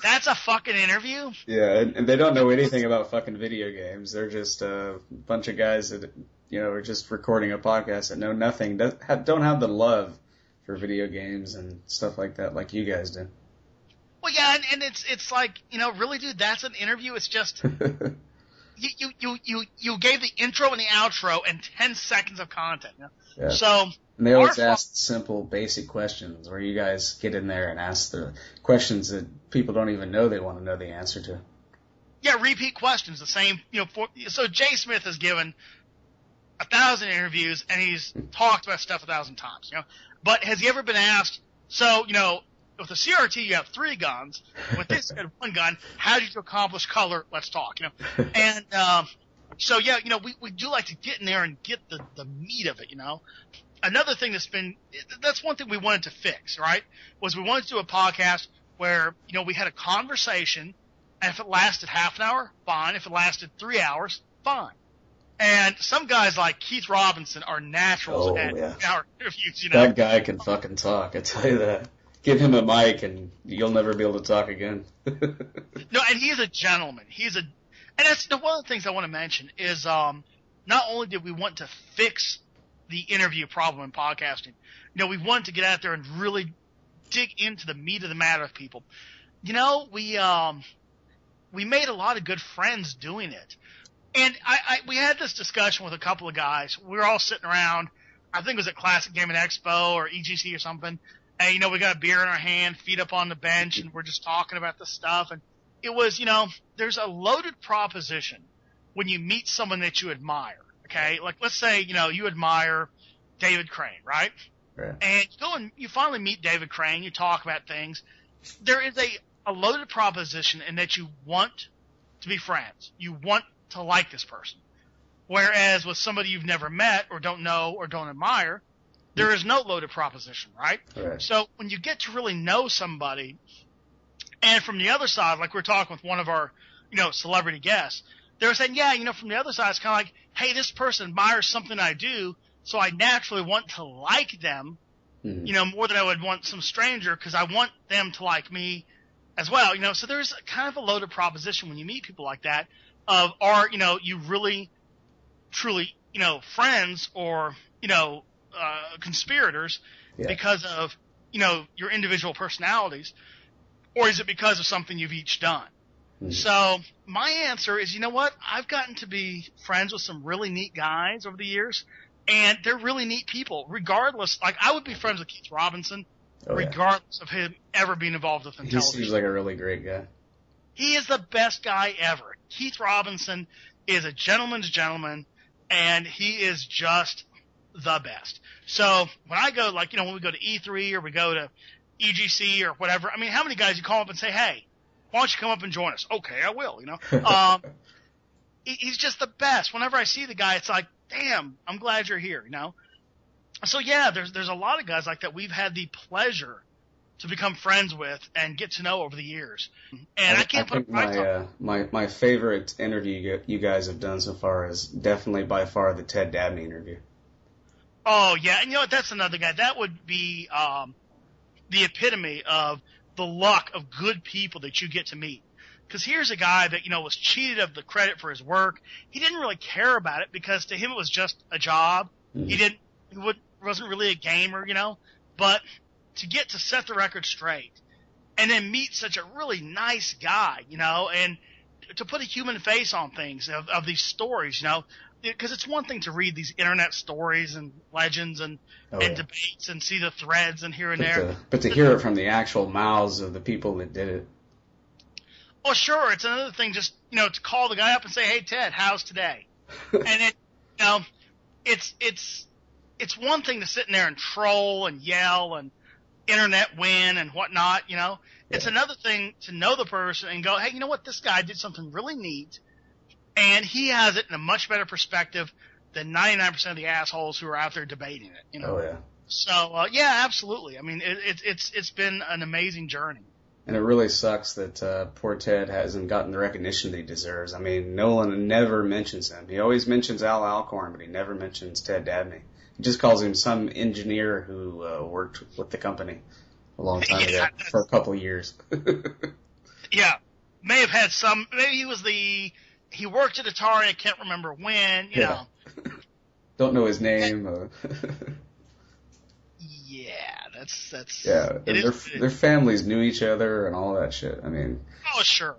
that's a fucking interview? Yeah, and they don't know anything about fucking video games. They're just a bunch of guys that are just recording a podcast that know nothing, don't have the love for video games and stuff like that, like you guys do. Well, yeah, and it's like, really, dude, that's an interview. It's just you gave the intro and the outro and 10 seconds of content. Yeah. So and they always ask simple, basic questions where you guys get in there and ask the questions that people don't even know they want to know the answer to. Yeah, repeat questions, the same. So Jay Smith has given 1,000 interviews and he's talked about stuff 1,000 times. But has he ever been asked? So with the CRT, you have 3 guns. With this, you had 1 gun. How did you accomplish color? Let's talk. And so yeah, we do like to get in there and get the meat of it. Another thing that's one thing we wanted to fix, right? Was we wanted to do a podcast where we had a conversation, and if it lasted half an hour, fine. If it lasted 3 hours, fine. And some guys like Keith Robinson are naturals at our interviews. That guy can fucking talk. I tell you that. Give him a mic and you'll never be able to talk again. No, and he's a gentleman. And that's one of the things I want to mention is not only did we want to fix the interview problem in podcasting, we wanted to get out there and really dig into the meat of the matter of people. We made a lot of good friends doing it. And we had this discussion with a couple of guys. We were all sitting around, I think it was at Classic Gaming Expo or EGC or something. And, we got a beer in our hand, feet up on the bench, and we're just talking about the stuff. And it was, there's a loaded proposition when you meet someone that you admire, okay? Like, let's say, you admire David Crane, right? Right. And you go and you finally meet David Crane, you talk about things. There is a loaded proposition in that you want to be friends. You want to like this person. Whereas with somebody you've never met or don't know or don't admire, there is no loaded proposition, right? Right. So when you get to really know somebody, and from the other side, like we're talking with one of our, celebrity guests, they're saying, yeah, from the other side, it's kind of like, hey, this person admires something I do, so I naturally want to like them, more than I would want some stranger because I want them to like me as well. So there's kind of a loaded proposition when you meet people like that of are, you really, truly, friends or, conspirators because of, your individual personalities, or is it because of something you've each done? So my answer is, what? I've gotten to be friends with some really neat guys over the years, and they're really neat people, regardless. Like, I would be friends with Keith Robinson, regardless of him ever being involved with television. He seems like a really great guy. He is the best guy ever. Keith Robinson is a gentleman's gentleman, and he is just the best. So when I go, when we go to E3 or we go to EGC or whatever, I mean, how many guys you call up and say, hey, why don't you come up and join us? Okay, I will, He's just the best. Whenever I see the guy, it's like, damn, I'm glad you're here, So yeah, there's a lot of guys like that we've had the pleasure to become friends with and get to know over the years. And I can't put my favorite interview you guys have done so far is definitely by far the Ted Dabney interview. Oh yeah, and that's another guy. That would be the epitome of the luck of good people that you get to meet. Because here's a guy that, was cheated of the credit for his work. He didn't really care about it because to him it was just a job. He wasn't really a gamer, but to get to set the record straight and then meet such a really nice guy, and to put a human face on things of these stories, because it's one thing to read these internet stories and legends and debates and see the threads and here and there. But to hear it from the actual mouths of the people that did it. Well, sure. It's another thing just, to call the guy up and say, hey, Ted, how's today? And it's one thing to sit in there and troll and yell and internet win and whatnot, It's another thing to know the person and go, hey, you know what? This guy did something really neat, and he has it in a much better perspective than 99% of the assholes who are out there debating it, Oh, yeah. So, yeah, absolutely. I mean, it's been an amazing journey. And it really sucks that poor Ted hasn't gotten the recognition that he deserves. I mean, Nolan never mentions him. He always mentions Al Alcorn, but he never mentions Ted Dabney. He just calls him some engineer who worked with the company a long time ago for a couple of years. Yeah. May have had maybe he worked at Atari, I can't remember when, you know. don't know his name. Yeah, that's. Yeah, and their families knew each other and all that shit. I mean. Oh, sure.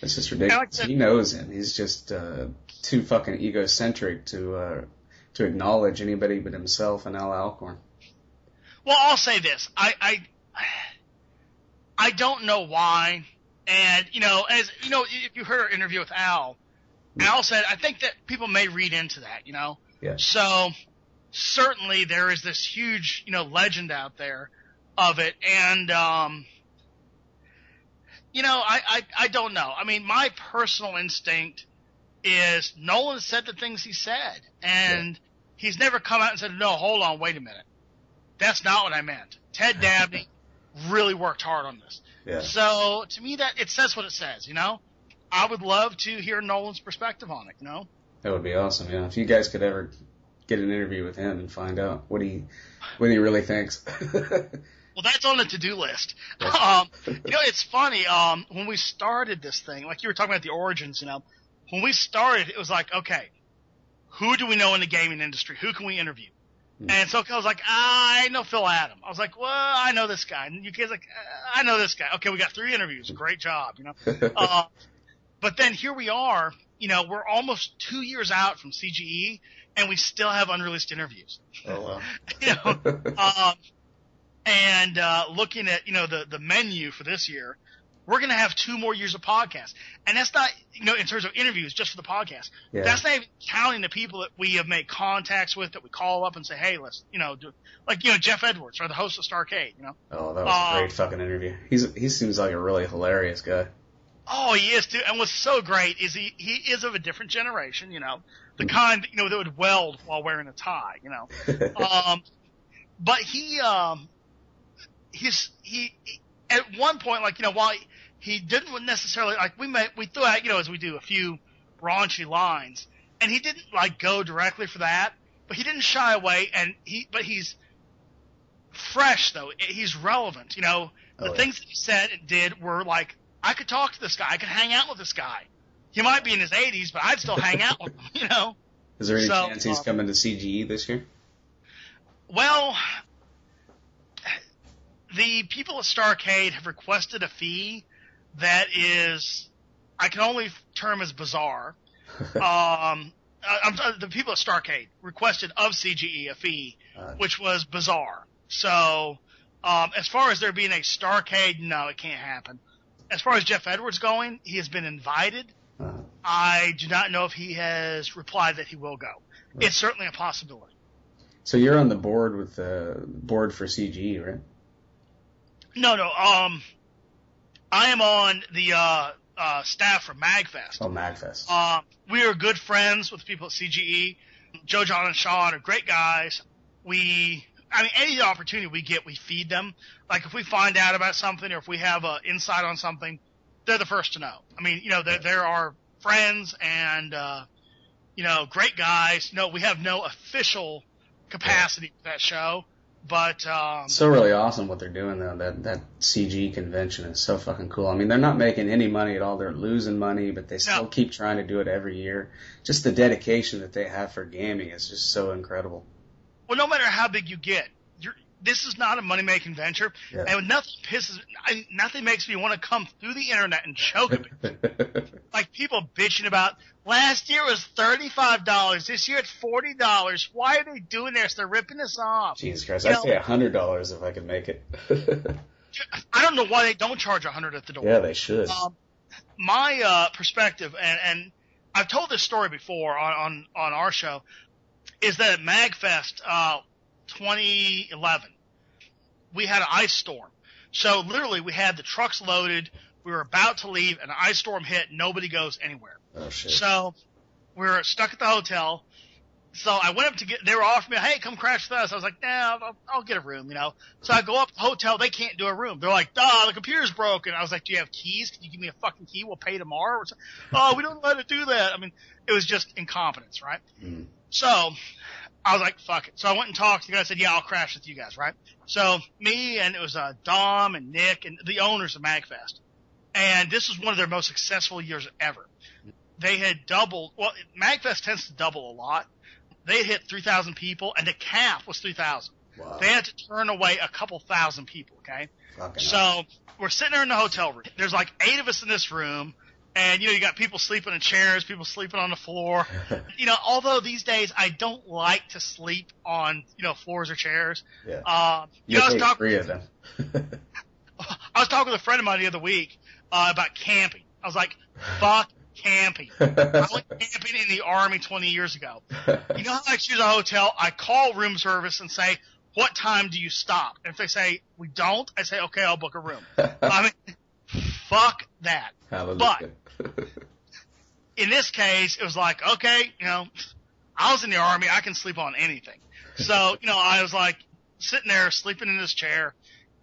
It's just ridiculous. He knows him. He's just too fucking egocentric to acknowledge anybody but himself and Al Alcorn. Well, I'll say this. I don't know why. And, as if you heard our interview with Al, Al said, I think that people may read into that, Yeah. So certainly there is this huge, legend out there of it. And, I don't know. I mean, my personal instinct is Nolan said the things he said, and he's never come out and said, no, hold on, wait a minute. That's not what I meant. Ted Dabney really worked hard on this. Yeah. So to me, that it says what it says, I would love to hear Nolan's perspective on it, That would be awesome, yeah. If you guys could ever get an interview with him and find out what he really thinks. Well, that's on the to-do list. Yeah. It's funny, when we started this thing, like you were talking about the origins, when we started, it was like, okay, who do we know in the gaming industry? Who can we interview? And so I was like, I know Phil Adam. I was like, well, I know this guy. And you kids like, I know this guy. Okay, we got 3 interviews. Great job, But then here we are, we're almost 2 years out from CGE, and we still have unreleased interviews. Oh, wow. And looking at, the menu for this year, we're going to have 2 more years of podcasts. And that's not, in terms of interviews, just for the podcast. Yeah. That's not even counting the people that we have made contacts with, that we call up and say, hey, let's, do, like, Jeff Edwards, or the host of Starcade, Oh, that was a great fucking interview. He seems like a really hilarious guy. Oh, he is, too. And what's so great is he is of a different generation, the kind, that would weld while wearing a tie, But he at one point, like, while he didn't necessarily, like, we threw out, as we do, a few raunchy lines, and he didn't, like, go directly for that, but he didn't shy away, but he's fresh, though. He's relevant, The things that he said and did were, like, I could talk to this guy, I could hang out with this guy. He might be in his 80s, but I'd still hang out with him, Is there any chance he's coming to CGE this year? Well, the people at Starcade have requested a fee that is, I can only term as bizarre. The people at Starcade requested of CGE a fee, which was bizarre. So, as far as there being a Starcade, no, it can't happen. As far as Jeff Edwards going, he has been invited. I do not know if he has replied that he will go. It's certainly a possibility. So you're on the board with the board for CGE, right? No. I am on the staff for MagFest. Oh, MagFest. We are good friends with the people at CGE. Joe, John, and Sean are great guys. Any opportunity we get, we feed them. Like, if we find out about something, or if we have insight on something, they're the first to know. They're our friends and, great guys. No, we have no official capacity for that show, but, it's so really awesome what they're doing, though. That CG convention is so fucking cool. I mean, they're not making any money at all. They're losing money, but they still keep trying to do it every year. Just the dedication that they have for gaming is just so incredible. Well, no matter how big you get, this is not a money-making venture, and nothing makes me want to come through the internet and choke at me. Like, people bitching about, last year was $35, this year it's $40. Why are they doing this? They're ripping us off. Jesus Christ, I'd say $100 if I could make it. I don't know why they don't charge $100 at the door. Yeah, they should. My perspective, and I've told this story before on our show, is that at MagFest 2011, we had an ice storm. So literally we had the trucks loaded, we were about to leave, and an ice storm hit, nobody goes anywhere. Oh, shit. So we were stuck at the hotel. So I went up they were offering me, hey, come crash with us. I was like, nah, I'll get a room, So I go up to the hotel, they can't do a room. They're like, the computer's broken. I was like, do you have keys? Can you give me a fucking key? We'll pay tomorrow. Oh, we don't let it do that. It was just incompetence, right? Mm. So I was like, fuck it. So I went and talked to the guy. I said, yeah, I'll crash with you guys, right? So me, and it was Dom and Nick and the owners of MagFest. And this was one of their most successful years ever. They had doubled. Well, MagFest tends to double a lot. they hit 3,000 people, and the cap was 3,000. Wow. They had to turn away a couple thousand people, okay? Fucking So hell. we're sitting there in the hotel room. There's like 8 of us in this room, and, you got people sleeping in chairs, people sleeping on the floor. Although these days I don't like to sleep on, floors or chairs. Yeah. I was talking 3 of them. I was talking with a friend of mine the other week about camping. I was like, fuck camping. I went camping in the Army 20 years ago. You know how I choose a hotel? I call room service and say, what time do you stop? And if they say, we don't, I say, okay, I'll book a room. I mean, fuck that. Hallelujah. But in this case, it was like, okay, I was in the Army. I can sleep on anything. So, I was like sitting there sleeping in this chair,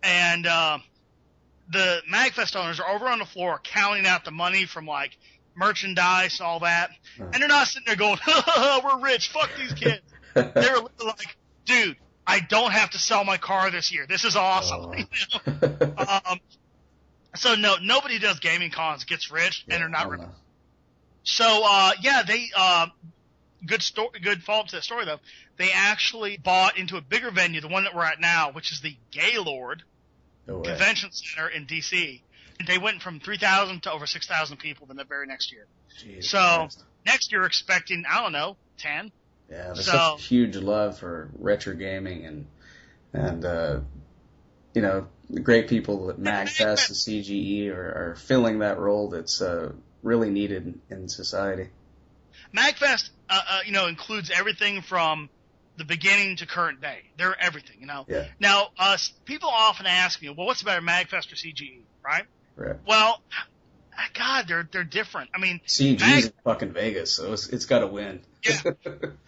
and the MagFest owners are over on the floor counting out the money from like merchandise and all that. And they're not sitting there going, we're rich, fuck these kids. They were like, dude, I don't have to sell my car this year. This is awesome. So no, nobody does gaming cons gets rich, and they're not rich. So they good follow-up to that story though. They actually bought into a bigger venue, the one that we're at now, which is the Gaylord Convention Center in DC. They went from 3,000 to over 6,000 people in the very next year. Jesus so Christ. Next year, we're expecting 10. Yeah, there's such a huge love for retro gaming and the great people at MagFest and CGE are filling that role that's really needed in society. MagFest, includes everything from the beginning to current day. They're everything, Yeah. Now, people often ask me, well, what's better, MagFest or CGE, right? Right. Well, God, they're different. I mean, CGE's in fucking Vegas, so it's got to win. Yeah,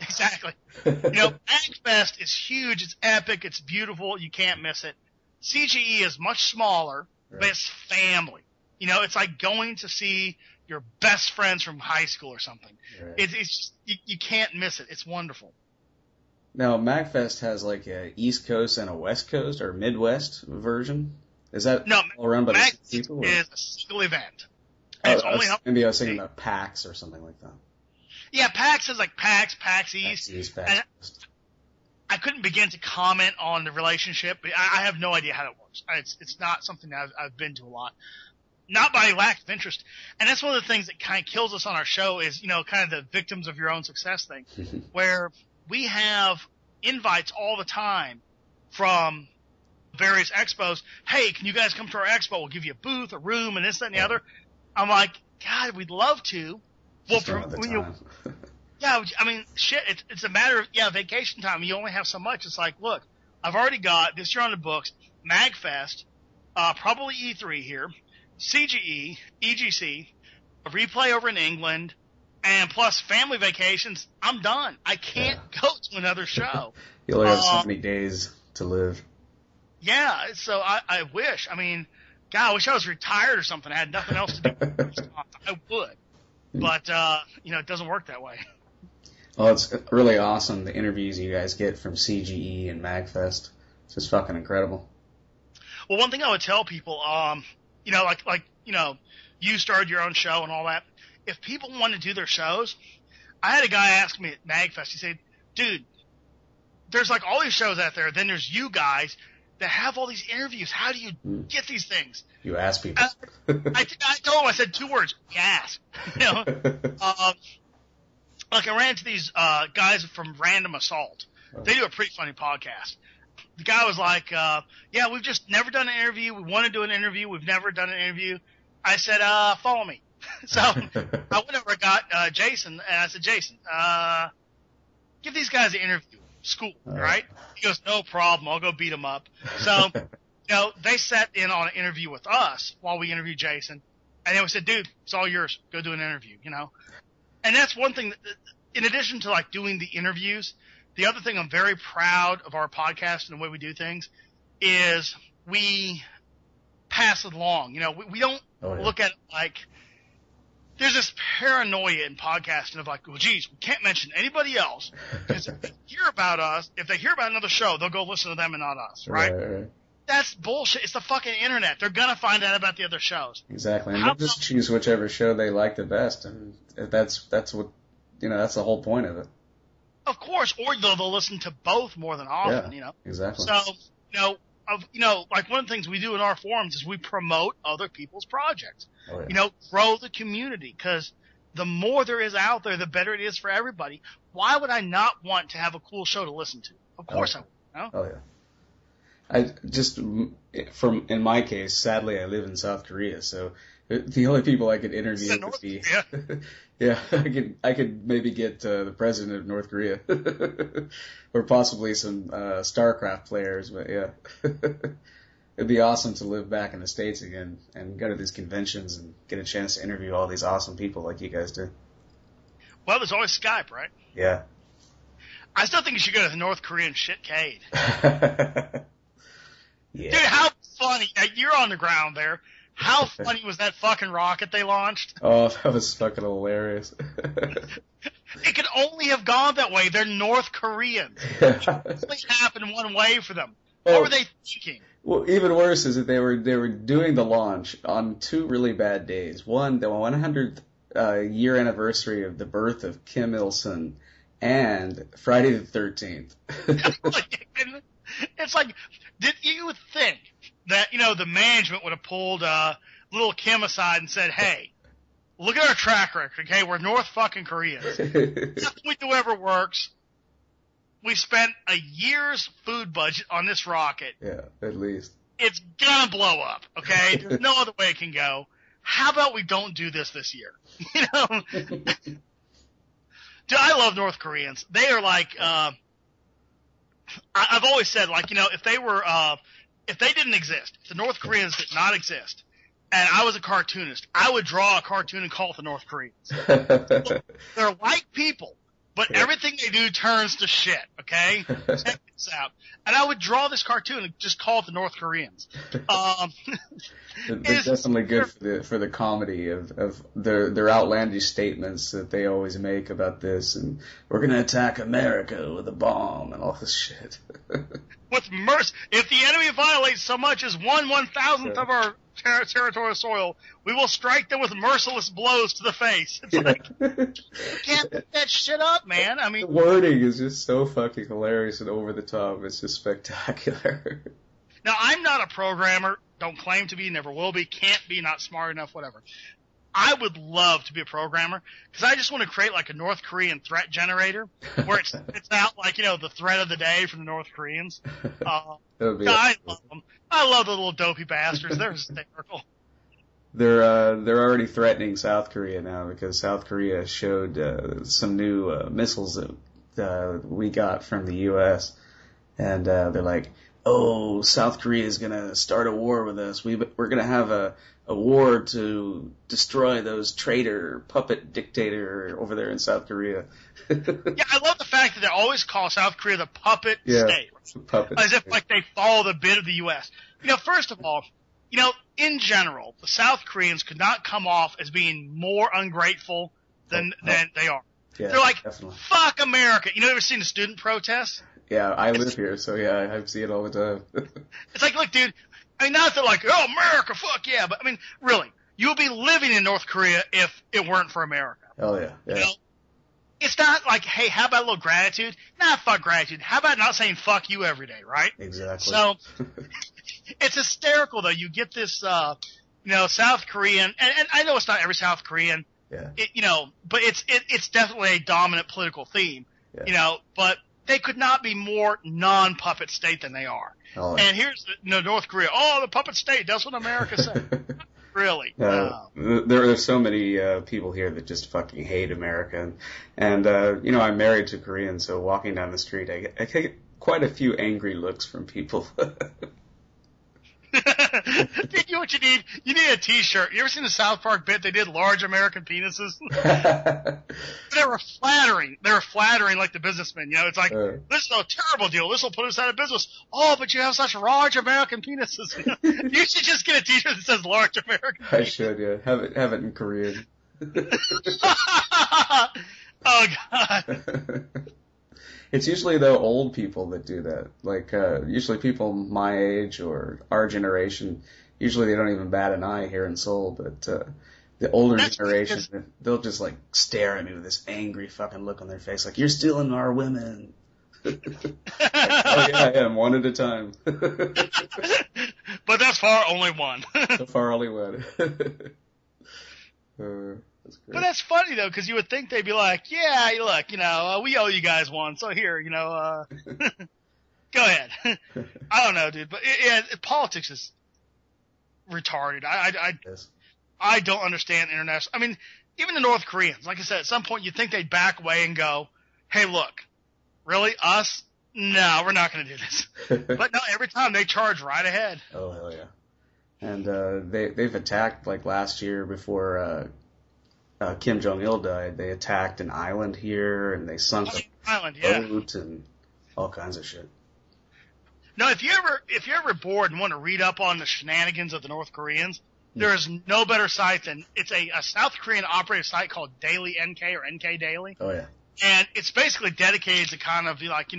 exactly. MagFest is huge. It's epic. It's beautiful. You can't miss it. CGE is much smaller, but it's family. It's like going to see your best friends from high school or something. Right. It's just, you can't miss it. It's wonderful. Now, MagFest has like a East Coast and a West Coast or Midwest version. Is that all run by the same people? MagFest is a single event. Maybe I was thinking about PAX or something like that. Yeah, PAX is like PAX East. PAX East. I couldn't begin to comment on the relationship. I have no idea how it works. It's not something that I've been to a lot. Not by lack of interest. And that's one of the things that kind of kills us on our show is, kind of the victims of your own success thing, where we have invites all the time from various expos. Hey, can you guys come to our expo? We'll give you a booth, a room, and this, that, and the other. I'm like, God, we'd love to. Well, yeah, I mean, shit, it's a matter of, vacation time. You only have so much. It's like, look, I've already got this year on the books, MagFest, probably E3 here, CGE, EGC, a replay over in England, and plus family vacations. I'm done. I can't go to another show. You only have so many days to live. Yeah, so I wish. I mean, God, I wish I was retired or something. I had nothing else to do. I would. But, it doesn't work that way. Well, it's really awesome, the interviews you guys get from CGE and MagFest. It's just fucking incredible. Well, one thing I would tell people, you started your own show and all that. If people want to do their shows, I had a guy ask me at MagFest, he said, dude, there's like all these shows out there, then there's you guys that have all these interviews. How do you get these things? You ask people. I told him, I said 2 words, gas. Like I ran into these guys from Random Assault. They do a pretty funny podcast. The guy was like, we've just never done an interview. We want to do an interview. We've never done an interview. I said, follow me. So I went over and got Jason, and I said, Jason, give these guys an interview. School, right? He goes, no problem. I'll go beat them up. So, they sat in on an interview with us while we interviewed Jason. And then we said, dude, it's all yours. Go do an interview, And that's one thing that, in addition to like doing the interviews, the other thing I'm very proud of our podcast and the way we do things is we pass it along. We don't look at it like there's this paranoia in podcasting of like, well, geez, we can't mention anybody else because if they hear about us, if they hear about another show, they'll go listen to them and not us, right? That's bullshit. It's the fucking internet. They're gonna find out about the other shows. Exactly, and they'll just choose whichever show they like the best, and that's what that's the whole point of it. Of course, or they'll listen to both more than often, Exactly. So, like one of the things we do in our forums is we promote other people's projects. Oh, yeah. Grow the community, because the more there is out there, the better it is for everybody. Why would I not want to have a cool show to listen to? Of course I would. Oh, yeah. In my case, sadly, I live in South Korea, so the only people I could interview would be, yeah, I could maybe get the president of North Korea, or possibly some StarCraft players, but yeah, it'd be awesome to live back in the States again and go to these conventions and get a chance to interview all these awesome people like you guys do. Well, there's always Skype, right? Yeah. I still think you should go to the North Korean shitcade. Yeah. Dude, how funny. You're on the ground there. How funny was that fucking rocket they launched? Oh, that was fucking hilarious. It could only have gone that way. They're North Korean. It only happened one way for them. What were they thinking? Well, even worse is that they were doing the launch on two really bad days. One, the 100th year anniversary of the birth of Kim Il-sung, and Friday the 13th. It's like, did you think that, the management would have pulled little Kim aside and said, hey, look at our track record, okay? We're North fucking Koreans. Nothing we do ever works. We spent a year's food budget on this rocket. Yeah, at least. It's gonna blow up, okay? There's no other way it can go. How about we don't do this year? Dude, I love North Koreans. They are like, I've always said, like, if they were, if they didn't exist, if the North Koreans did not exist, and I was a cartoonist, I would draw a cartoon and call it the North Koreans. They're like people, but everything they do turns to shit, okay? Check this out. And I would draw this cartoon and just call it the North Koreans. They're definitely good for the comedy of their outlandish statements that they always make about this, and we're going to attack America with a bomb and all this shit. With mercy, if the enemy violates so much as 1/1000th of our territorial soil, we will strike them with merciless blows to the face. It's like, you can't pick that shit up, man. I mean, the wording is just so fucking hilarious and over the top. It's just spectacular. Now, I'm not a programmer. Don't claim to be, never will be, can't be, not smart enough, whatever. I would love to be a programmer, because I just want to create like a North Korean threat generator where it's out like, the threat of the day from the North Koreans. I love them. I love the little dopey bastards. They're hysterical. They're already threatening South Korea now, because South Korea showed some new missiles that we got from the U.S. and they're like, oh, South Korea is gonna start a war with us. We're gonna have a war to destroy those traitor puppet dictator over there in South Korea. Yeah, I love the fact that they always call South Korea the puppet state. Puppet as state. If like they follow the bid of the U.S. First of all, in general, the South Koreans could not come off as being more ungrateful than they are. Yeah, they're like, definitely. Fuck America. Ever seen the student protests? Yeah, I live here, so yeah, I see it all the time. It's like, look, dude, not that like, oh, America, fuck yeah, but really, you would be living in North Korea if it weren't for America. Oh yeah. It's not like, hey, how about a little gratitude? Nah, fuck gratitude. How about not saying fuck you every day, right? Exactly. So, it's hysterical though. You get this, South Korean, and I know it's not every South Korean, yeah. But it's definitely a dominant political theme, yeah. But they could not be more non-puppet state than they are. Oh, and here's North Korea. Oh, the puppet state. That's what America said. Really? There are so many people here that just fucking hate America. And I'm married to Koreans, so walking down the street, I get quite a few angry looks from people. Dude, you know what you need? You need a T-shirt. You ever seen the South Park bit? They did large American penises. They were flattering. They were flattering like the businessmen. It's like, this is a terrible deal. This will put us out of business. Oh, but you have such large American penises. You should just get a T-shirt that says large American penis. I should, yeah. Have it in Korean. Oh, God. It's usually, though, old people that do that. Like, usually people my age or our generation, usually they don't even bat an eye here in Seoul, but the older generation, they'll just like stare at me with this angry fucking look on their face, like, you're stealing our women. Like, oh yeah, I am, one at a time. But thus far, only one. So far, only one. That's great. But that's funny though, because you would think they'd be like, yeah, look, we owe you guys one, so here, go ahead. I don't know, dude, but politics is retarded. I don't understand international. I mean, even the North Koreans, like I said, at some point you'd think they'd back away and go, hey, look, really, us? No, we're not going to do this. But no, every time they charge right ahead. Oh, hell yeah. And they've attacked, like last year before Kim Jong-il died, they attacked an island here, and they sunk a boat and all kinds of shit. No, if you're ever bored and want to read up on the shenanigans of the North Koreans, there is no better site than it's a South Korean operated site called Daily NK or NK Daily. Oh yeah. And it's basically dedicated to kind of like,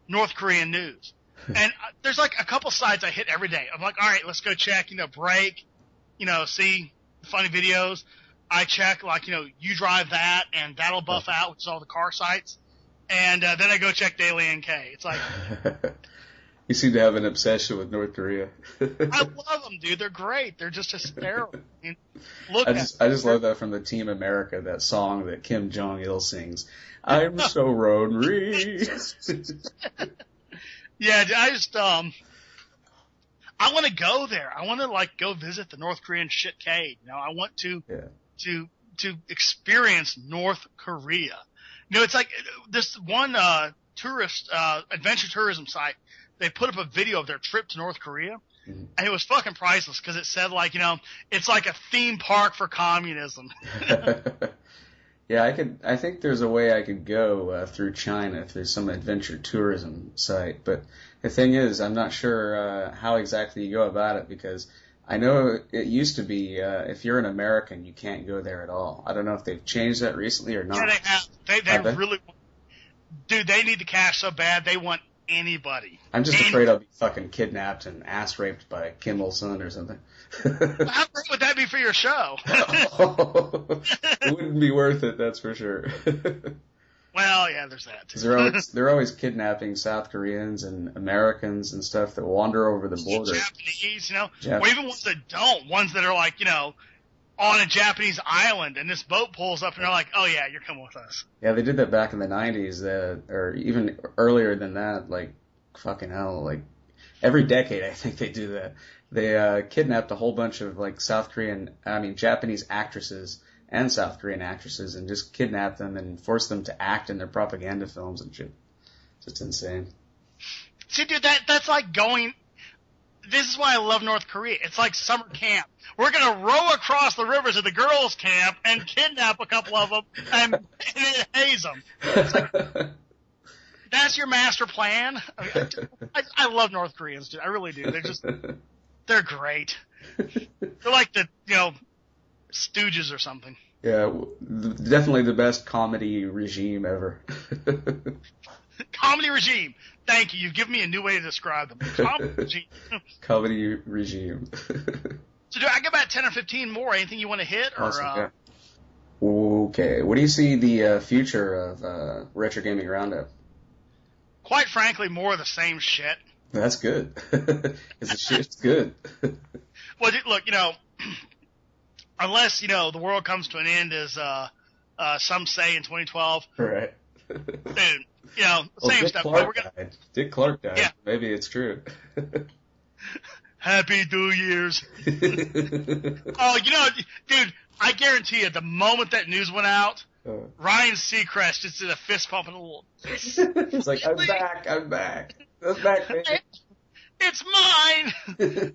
North Korean news. And there's like a couple sites I hit every day. I'm like, all right, let's go check, break, see funny videos. I check like, you drive that and that'll buff out, which is all the car sites. And then I go check Daily NK. It's like. You seem to have an obsession with North Korea. I love them, dude. They're great. They're just hysterical. I mean, I just love that from the Team America, that song that Kim Jong-il sings. I'm so Rodri. Yeah, I just I want to go there. I want to like go visit the North Korean shitcade. I want to experience North Korea. It's like this one tourist adventure tourism site. They put up a video of their trip to North Korea, and it was fucking priceless because it said like, it's like a theme park for communism. Yeah, I think there's a way I could go through China through some adventure tourism site, but the thing is, I'm not sure how exactly you go about it, because I know it used to be if you're an American, you can't go there at all. I don't know if they've changed that recently or not. Yeah, they have. They really, dude. They need the cash so bad. They want anybody. I'm just afraid I'll be fucking kidnapped and ass raped by Kim Il-sung or something. How great would that be for your show? It wouldn't be worth it, that's for sure. Well, yeah, there's that too. They're always kidnapping South Koreans and Americans and stuff that wander over the border. Japanese, or even ones that don't. Ones that are like, on a Japanese island, and this boat pulls up, and they're like, oh yeah, you're coming with us. Yeah, they did that back in the 90s, or even earlier than that, like, fucking hell, like, every decade I think they do that. They kidnapped a whole bunch of, like, Japanese actresses and South Korean actresses, and just kidnapped them and forced them to act in their propaganda films and shit. Just insane. See, dude, that's like going... This is why I love North Korea. It's like summer camp. We're going to row across the rivers of the girls' camp and kidnap a couple of them and haze them. Like, that's your master plan? I love North Koreans, dude. I really do. They're great. They're like the, Stooges or something. Yeah, definitely the best comedy regime ever. Comedy regime. Thank you. You've given me a new way to describe them. Comedy regime. Comedy regime. So do I get about 10 or 15 more? Anything you want to hit? Awesome, yeah. Okay. What do you see the future of Retro Gaming Roundup? Quite frankly, more of the same shit. That's good. Because the shit's good. Well, look, unless, the world comes to an end as some say in 2012. Right. Dude, same stuff. Dick Clark died. Yeah. Maybe it's true. Happy 2 years. Oh, dude, I guarantee you, the moment that news went out, Ryan Seacrest just did a fist pump and a little. He's like, I'm back. I'm back, baby. It's mine.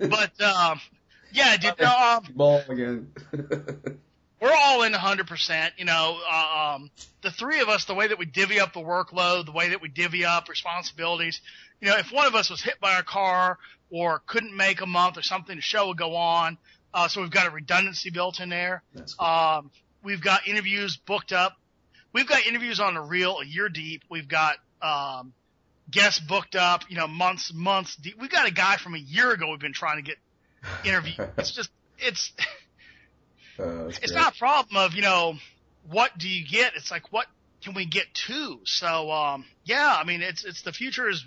But, yeah, dude, ball again. We're all in 100%. The three of us, the way that we divvy up the workload, the way that we divvy up responsibilities, if one of us was hit by a car or couldn't make a month or something, the show would go on. So we've got a redundancy built in there. That's cool. We've got interviews booked up. We've got interviews on the reel a year deep. We've got guests booked up, months deep. We've got a guy from a year ago we've been trying to get interviewed. it's not a problem of, what do you get? It's like, what can we get to? So, yeah, I mean, it's the future is,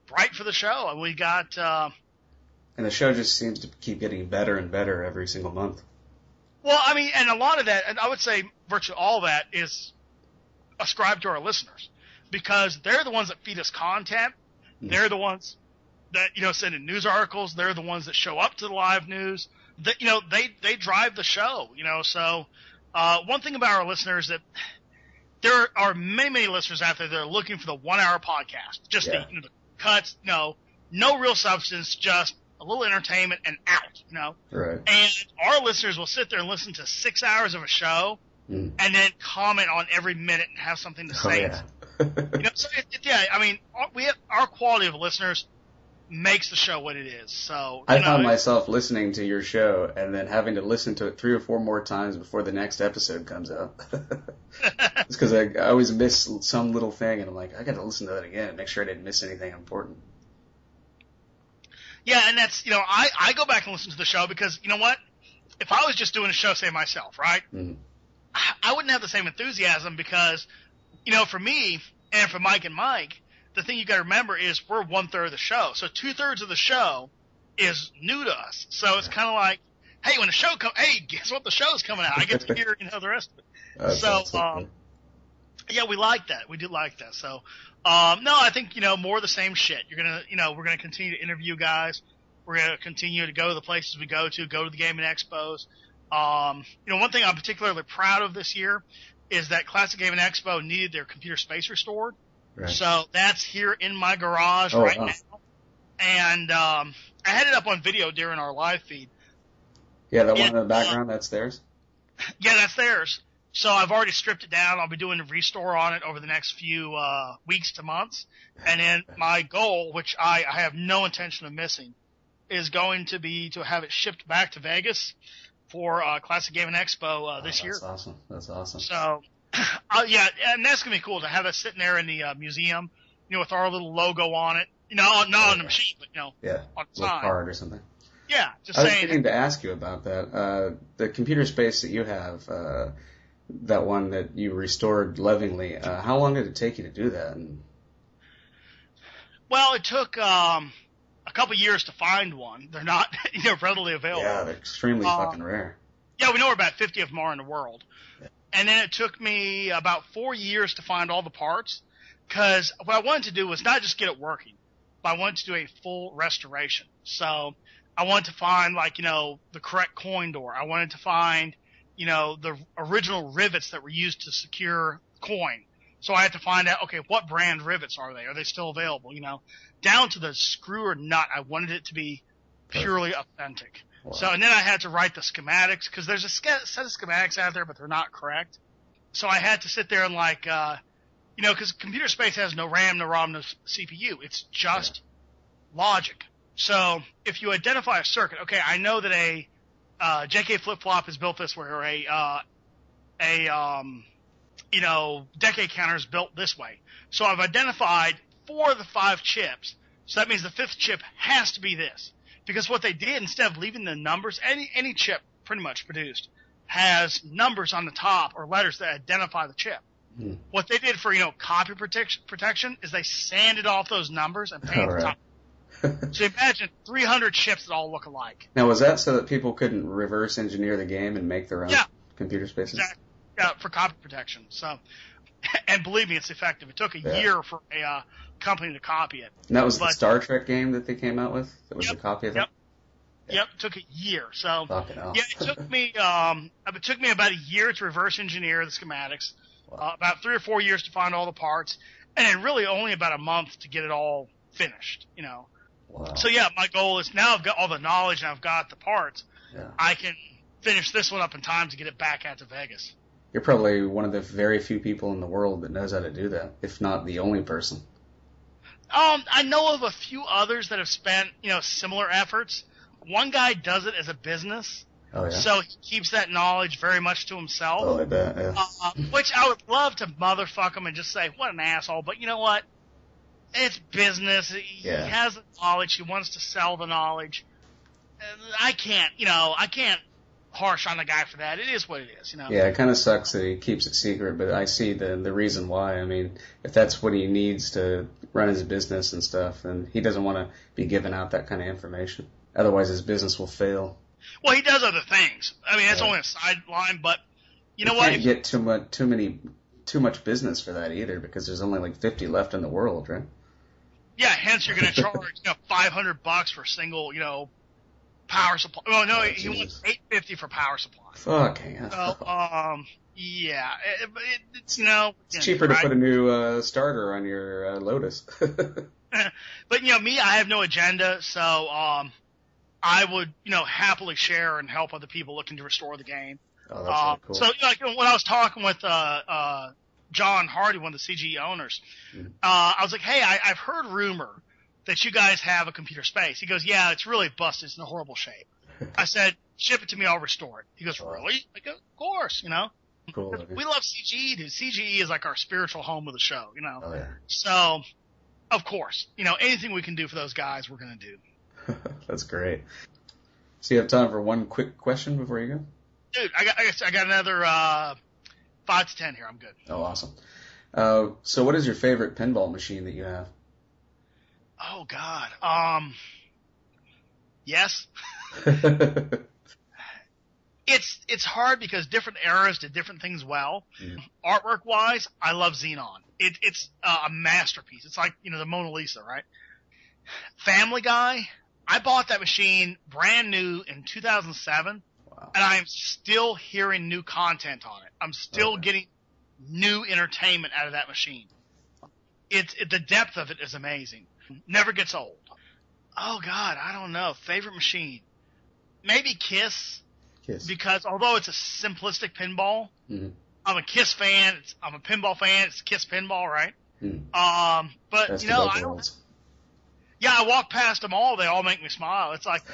bright for the show. And we got, and the show just seems to keep getting better and better every single month. Well, I mean, and a lot of that, and I would say virtually all that is ascribed to our listeners, because they're the ones that feed us content. They're the ones that, send in news articles. They're the ones that show up to the live news. That, they drive the show, So, one thing about our listeners that there are many, many listeners out there that are looking for the 1 hour podcast. Just the cuts, no real substance, just a little entertainment and out, Right. And our listeners will sit there and listen to 6 hours of a show and then comment on every minute and have something to say. Oh, yeah. So I mean, our quality of listeners makes the show what it is. So I found myself listening to your show and then having to listen to it 3 or 4 more times before the next episode comes out. It's because I always miss some little thing, and I'm like, I got to listen to that again and make sure I didn't miss anything important. Yeah, and that's, I go back and listen to the show because, you know what? If I was just doing a show, say, myself, right? I wouldn't have the same enthusiasm because, for me and for Mike and Mike, the thing you got to remember is we're 1/3 of the show. So 2/3 of the show is new to us. So it's kind of like, hey, when the show comes, hey, guess what? The show's coming out. I get to hear, the rest of it. So, yeah, we like that. We do like that. So, no, I think, more of the same shit. You're going to, we're going to continue to interview guys. We're going to continue to go to the places we go to the gaming expos. One thing I'm particularly proud of this year is that Classic Gaming Expo needed their computer space restored. Right. So that's here in my garage now. And I had it up on video during our live feed. Yeah, that one in the background, that's theirs? Yeah, that's theirs. So I've already stripped it down. I'll be doing a restore on it over the next few weeks to months. And then my goal, which I have no intention of missing, is going to be to have it shipped back to Vegas for Classic Gaming Expo this year. That's awesome. So, yeah, and that's going to be cool to have it sitting there in the museum, with our little logo on it. Not on the machine, but, on the side. Card or something. Yeah, just saying. I was meaning to ask you about that. The computer space that you have, that one that you restored lovingly, how long did it take you to do that? Well, it took a couple years to find one. They're not readily available. Yeah, they're extremely fucking rare. Yeah, we know about 50 of them are in the world. Yeah. And then it took me about 4 years to find all the parts, because what I wanted to do was not just get it working, but I wanted to do a full restoration. So I wanted to find, the correct coin door. I wanted to find, the original rivets that were used to secure coin. So I had to find out, okay, what brand rivets are they? Are they still available? Down to the screw or nut. I wanted it to be purely authentic. Wow. So, and then I had to write the schematics, because there's a set of schematics out there, but they're not correct. So I had to sit there and because computer space has no RAM, no ROM, no CPU. It's just logic. So if you identify a circuit, okay, I know that a JK flip-flop is built this way, or decade counter is built this way. So I've identified 4 of the 5 chips. So that means the 5th chip has to be this. Because what they did, instead of leaving the numbers, any chip pretty much produced has numbers on the top or letters that identify the chip. What they did for, copy protection is they sanded off those numbers and painted the top. So imagine 300 chips that all look alike. Now, was that so that people couldn't reverse engineer the game and make their own computer spaces? Exactly. Yeah, for copy protection. So, and believe me, it's effective. It took a year for a company to copy it. And that was the Star Trek game that they came out with? That was a copy of that? Yep, it took a year. So, fucking hell. Yeah, it took me about a year to reverse engineer the schematics, about 3 or 4 years to find all the parts, and then really only about a month to get it all finished, Wow. So yeah, my goal is now I've got all the knowledge and I've got the parts, I can finish this one up in time to get it back out to Vegas. You're probably one of the very few people in the world that knows how to do that, if not the only person. I know of a few others that have spent, similar efforts. One guy does it as a business. Oh, yeah? So he keeps that knowledge very much to himself. Oh, I bet, yeah. Which I would love to motherfuck him and just say, what an asshole. But you know what? It's business. He has the knowledge. He wants to sell the knowledge. I can't harsh on the guy for that. It is what it is, Yeah, it kind of sucks that he keeps it secret, but I see the reason why. I mean, if that's what he needs to run his business and stuff, then he doesn't want to be giving out that kind of information. Otherwise, his business will fail. Well, he does other things. I mean, that's only a sideline, but you know what? You can't get too much business for that either, because there's only like 50 left in the world, right? Yeah, hence you're going to charge $500 for a single power supply. Oh no, he wants $850 for power supply. Fucking hell. So yeah, it's it's cheaper to put a new starter on your Lotus. But me, I have no agenda, so I would happily share and help other people looking to restore the game. Oh, that's really cool. So when I was talking with John Hardy, one of the CG owners, I was like, hey, I've heard rumor that you guys have a computer space. He goes, yeah, it's really busted. It's in a horrible shape. I said, ship it to me. I'll restore it. He goes, really? I go, of course, Cool. We love CGE, dude. CGE is like our spiritual home of the show, Oh, yeah. So, of course, anything we can do for those guys, we're going to do. That's great. So you have time for one quick question before you go? Dude, I got another 5 to 10 here. I'm good. Oh, awesome. So what is your favorite pinball machine that you have? Oh, God. Yes. It's hard because different eras did different things well. Artwork wise, I love Xenon. It's a masterpiece. It's like, the Mona Lisa, right? Family Guy, I bought that machine brand new in 2007. Wow. And I'm still hearing new content on it. I'm still getting new entertainment out of that machine. The depth of it is amazing. Never gets old. Oh God, I don't know. Favorite machine? Maybe Kiss. Because although it's a simplistic pinball, I'm a Kiss fan. I'm a pinball fan. It's Kiss pinball, right? But Best I don't. Yeah, I walk past them all. They all make me smile. It's like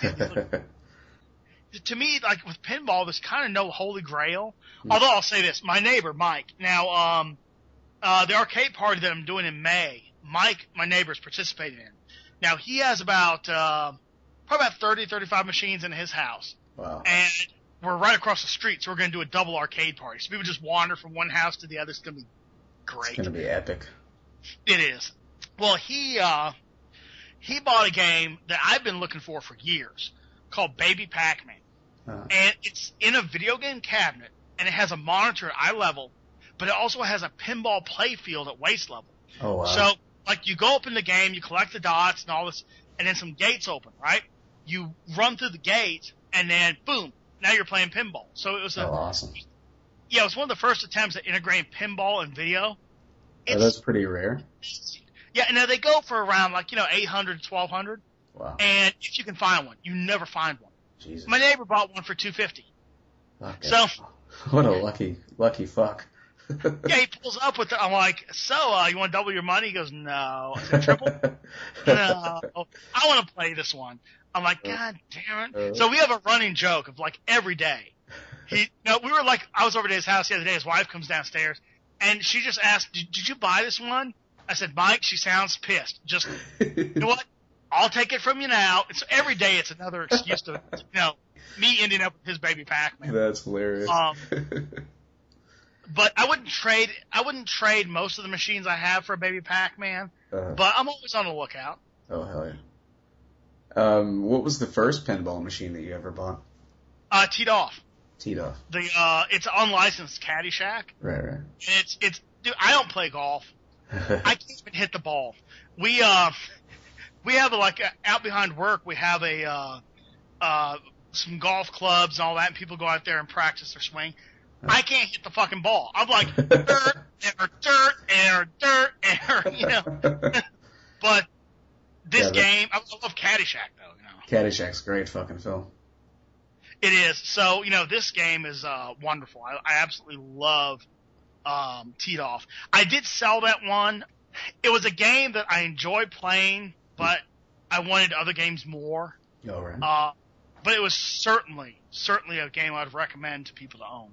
to me, like with pinball, there's kind of no holy grail. Although I'll say this, my neighbor Mike. Now, the arcade party that I'm doing in May, Mike, my neighbor, is participating in. Now he has probably about 30, 35 machines in his house. Wow. And we're right across the street, so we're going to do a double arcade party. So people just wander from one house to the other. It's going to be great. It's going to be epic. It is. Well, he bought a game that I've been looking for years called Baby Pac-Man. And it's in a video game cabinet, and it has a monitor at eye level, but it also has a pinball play field at waist level. Oh, wow. So, like, you go up in the game, you collect the dots and all this, and then some gates open, right? You run through the gate, and then, boom, now you're playing pinball. So it was awesome. Yeah, it was one of the first attempts at integrating pinball and video. That's pretty rare. Yeah, and now they go for around, like, $800 to $1,200. Wow. And if you can find one, you never find one. Jesus. My neighbor bought one for $250. Okay. So what a lucky fuck. Yeah, he pulls up with it. I'm like, so you want to double your money? He goes, no. I said, triple? No. I want to play this one. I'm like, God damn it. So we have a running joke of like every day. We were like, I was over to his house the other day. His wife comes downstairs and she just asked, did you buy this one? I said, Mike, she sounds pissed. Just, you know what? I'll take it from you now. It's every day. It's another excuse to, me ending up with his Baby Pac-Man. That's hilarious. But I wouldn't trade most of the machines I have for a Baby Pac-Man. But I'm always on the lookout. Oh, hell yeah. What was the first pinball machine that you ever bought? Teed Off. Teed Off. It's unlicensed Caddyshack. Right. And it's dude, I don't play golf. I can't even hit the ball. We have out behind work, we have some golf clubs and all that, and people go out there and practice their swing. I can't hit the fucking ball. I'm like, dirt, air, But this game, I love Caddyshack, though. Caddyshack's a great fucking film. It is. So, this game is wonderful. I absolutely love Teed Off. I did sell that one. It was a game that I enjoyed playing, but I wanted other games more. Oh, right. But it was certainly a game I'd recommend to people to own.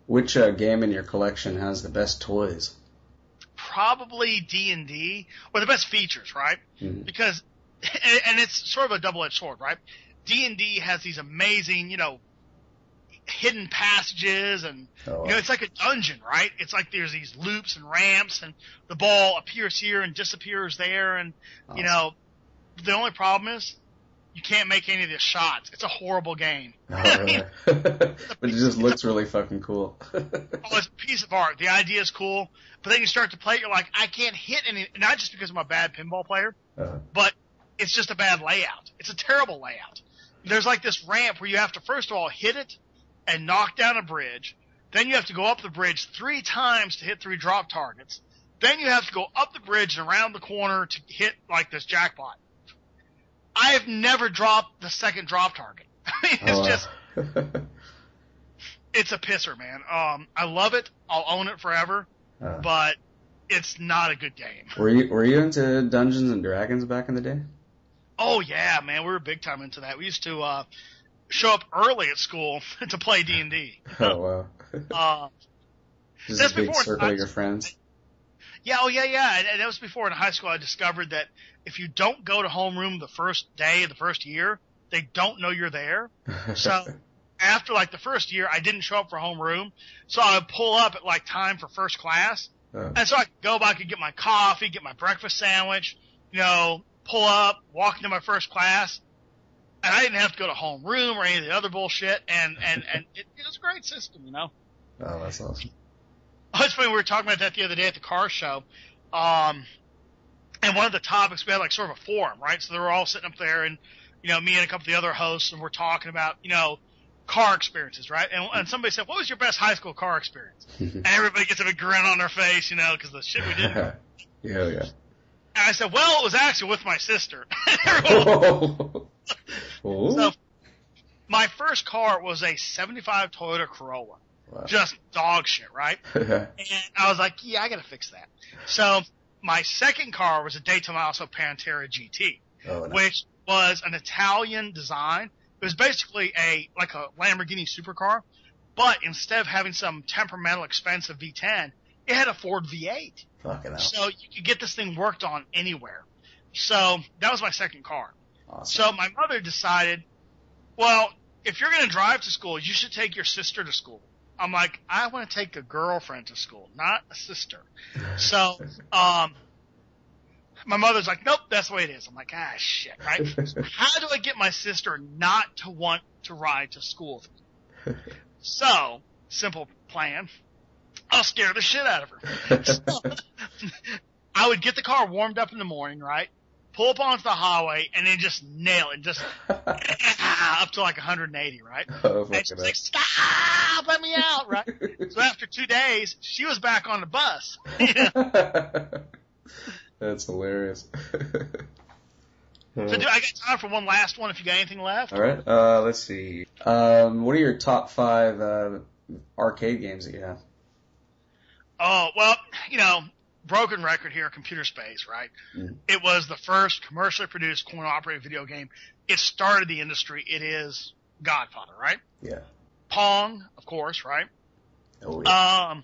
Which game in your collection has the best toys? Probably D&D, or the best features, right? Mm-hmm. Because, and it's sort of a double-edged sword, right? D&D has these amazing, hidden passages, and it's like a dungeon, right? It's like there's these loops and ramps, and the ball appears here and disappears there, and the only problem is you can't make any of the shots. It's a horrible game. Oh, really? But it just looks really fucking cool. It's a piece of art. The idea is cool, but then you start to play it, you're like, I can't hit any, not just because I'm a bad pinball player, but it's just a bad layout. It's a terrible layout. There's like this ramp where you have to first of all hit it and knock down a bridge. Then you have to go up the bridge 3 times to hit 3 drop targets. Then you have to go up the bridge and around the corner to hit like this jackpot. I have never dropped the second drop target. I mean, it's it's a pisser, man. I love it. I'll own it forever, but it's not a good game. Were you into Dungeons and Dragons back in the day? Oh yeah, man. We were big time into that. We used to show up early at school to play D&D. Oh wow. Just a big circle of your friends. Yeah, oh yeah. And that was before in high school I discovered that if you don't go to homeroom the first day of the first year, they don't know you're there. So after like the first year, I didn't show up for homeroom. So I would pull up at like time for first class. And so I could go back and get my coffee, get my breakfast sandwich, pull up, walk into my first class. And I didn't have to go to homeroom or any of the other bullshit. And it was a great system, Oh, that's awesome. Oh, it's funny, we were talking about that the other day at the car show. And one of the topics, we had like sort of a forum, right? So they were all sitting up there and, me and a couple of the other hosts, and we're talking about, car experiences, right? And somebody said, what was your best high school car experience? And everybody gets a big grin on their face, because the shit we did. Yeah. And I said, well, it was actually with my sister. So my first car was a 75 Toyota Corolla. Wow. Just dog shit, right? And I was like, yeah, I got to fix that. So my second car was a Daytona also Pantera GT, which was an Italian design. It was basically like a Lamborghini supercar, but instead of having some temperamental, expensive V10, it had a Ford V8. Fucking hell. So you could get this thing worked on anywhere. So that was my second car. Awesome. So my mother decided, well, if you're going to drive to school, you should take your sister to school. I'm like, I want to take a girlfriend to school, not a sister. So, my mother's like, nope, that's the way it is. I'm like, shit, right? How do I get my sister not to want to ride to school with me? So, simple plan. I'll scare the shit out of her. So, I would get the car warmed up in the morning, right? Pull up onto the highway and then just nail it, just up to like 180, right? And she's like, stop, let me out, right? So after 2 days, she was back on the bus. That's hilarious. So I got time for one last one if you got anything left. All right, let's see. What are your top 5 arcade games that you have? Oh, well, broken record here, Computer Space, right? It was the first commercially produced coin-operated video game. It started the industry. It is Godfather, right? Yeah. Pong, of course, right? Oh, yeah.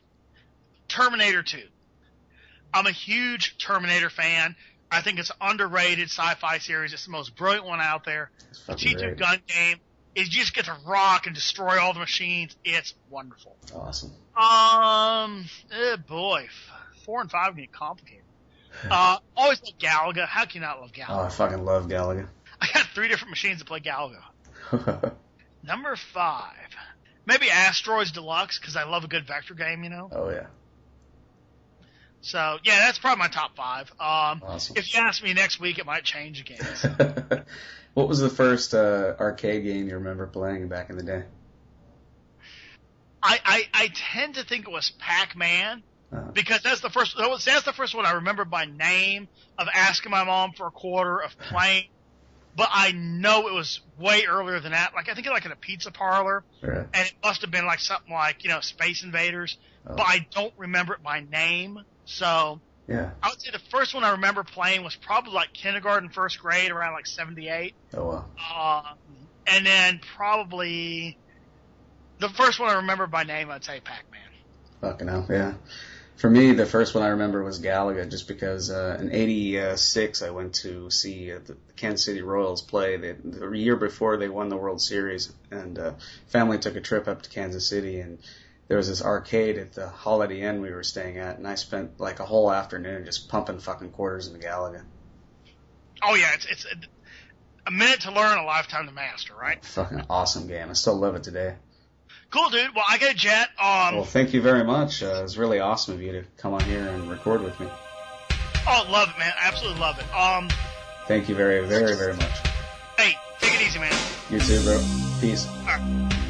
Terminator 2. I'm a huge Terminator fan. I think it's an underrated sci-fi series. It's the most brilliant one out there. The T2 gun game is you just get to rock and destroy all the machines. It's wonderful. Awesome. Boy. 4 and 5 get complicated. Always love Galaga. How can you not love Galaga? Oh, I fucking love Galaga. I got 3 different machines to play Galaga. Number 5. Maybe Asteroids Deluxe, because I love a good vector game, Oh, yeah. So, yeah, that's probably my top 5. Awesome. If you ask me next week, it might change again. What was the first arcade game you remember playing back in the day? I tend to think it was Pac-Man. Because that's the first one I remember by name, of asking my mom for a quarter, of playing. But I know it was way earlier than that. Like, I think like in a pizza parlor. Right. And it must have been like something like, Space Invaders. Oh. But I don't remember it by name. So, yeah. I would say the first one I remember playing was probably like kindergarten, first grade, around like 78. Oh, wow. And then probably the first one I remember by name, I'd say Pac-Man. Fucking hell, yeah. For me, the first one I remember was Galaga, just because in '86 I went to see the Kansas City Royals play the year before they won the World Series, and family took a trip up to Kansas City, and there was this arcade at the Holiday Inn we were staying at, and I spent like a whole afternoon just pumping fucking quarters into Galaga. Oh yeah, it's a minute to learn, a lifetime to master, right? Fucking awesome game. I still love it today. Cool, dude. Well, I got a jet. Well, thank you very much. It was really awesome of you to come on here and record with me. Oh, love it, man. Absolutely love it. Thank you very, very, very much. Hey, take it easy, man. You too, bro. Peace. All right.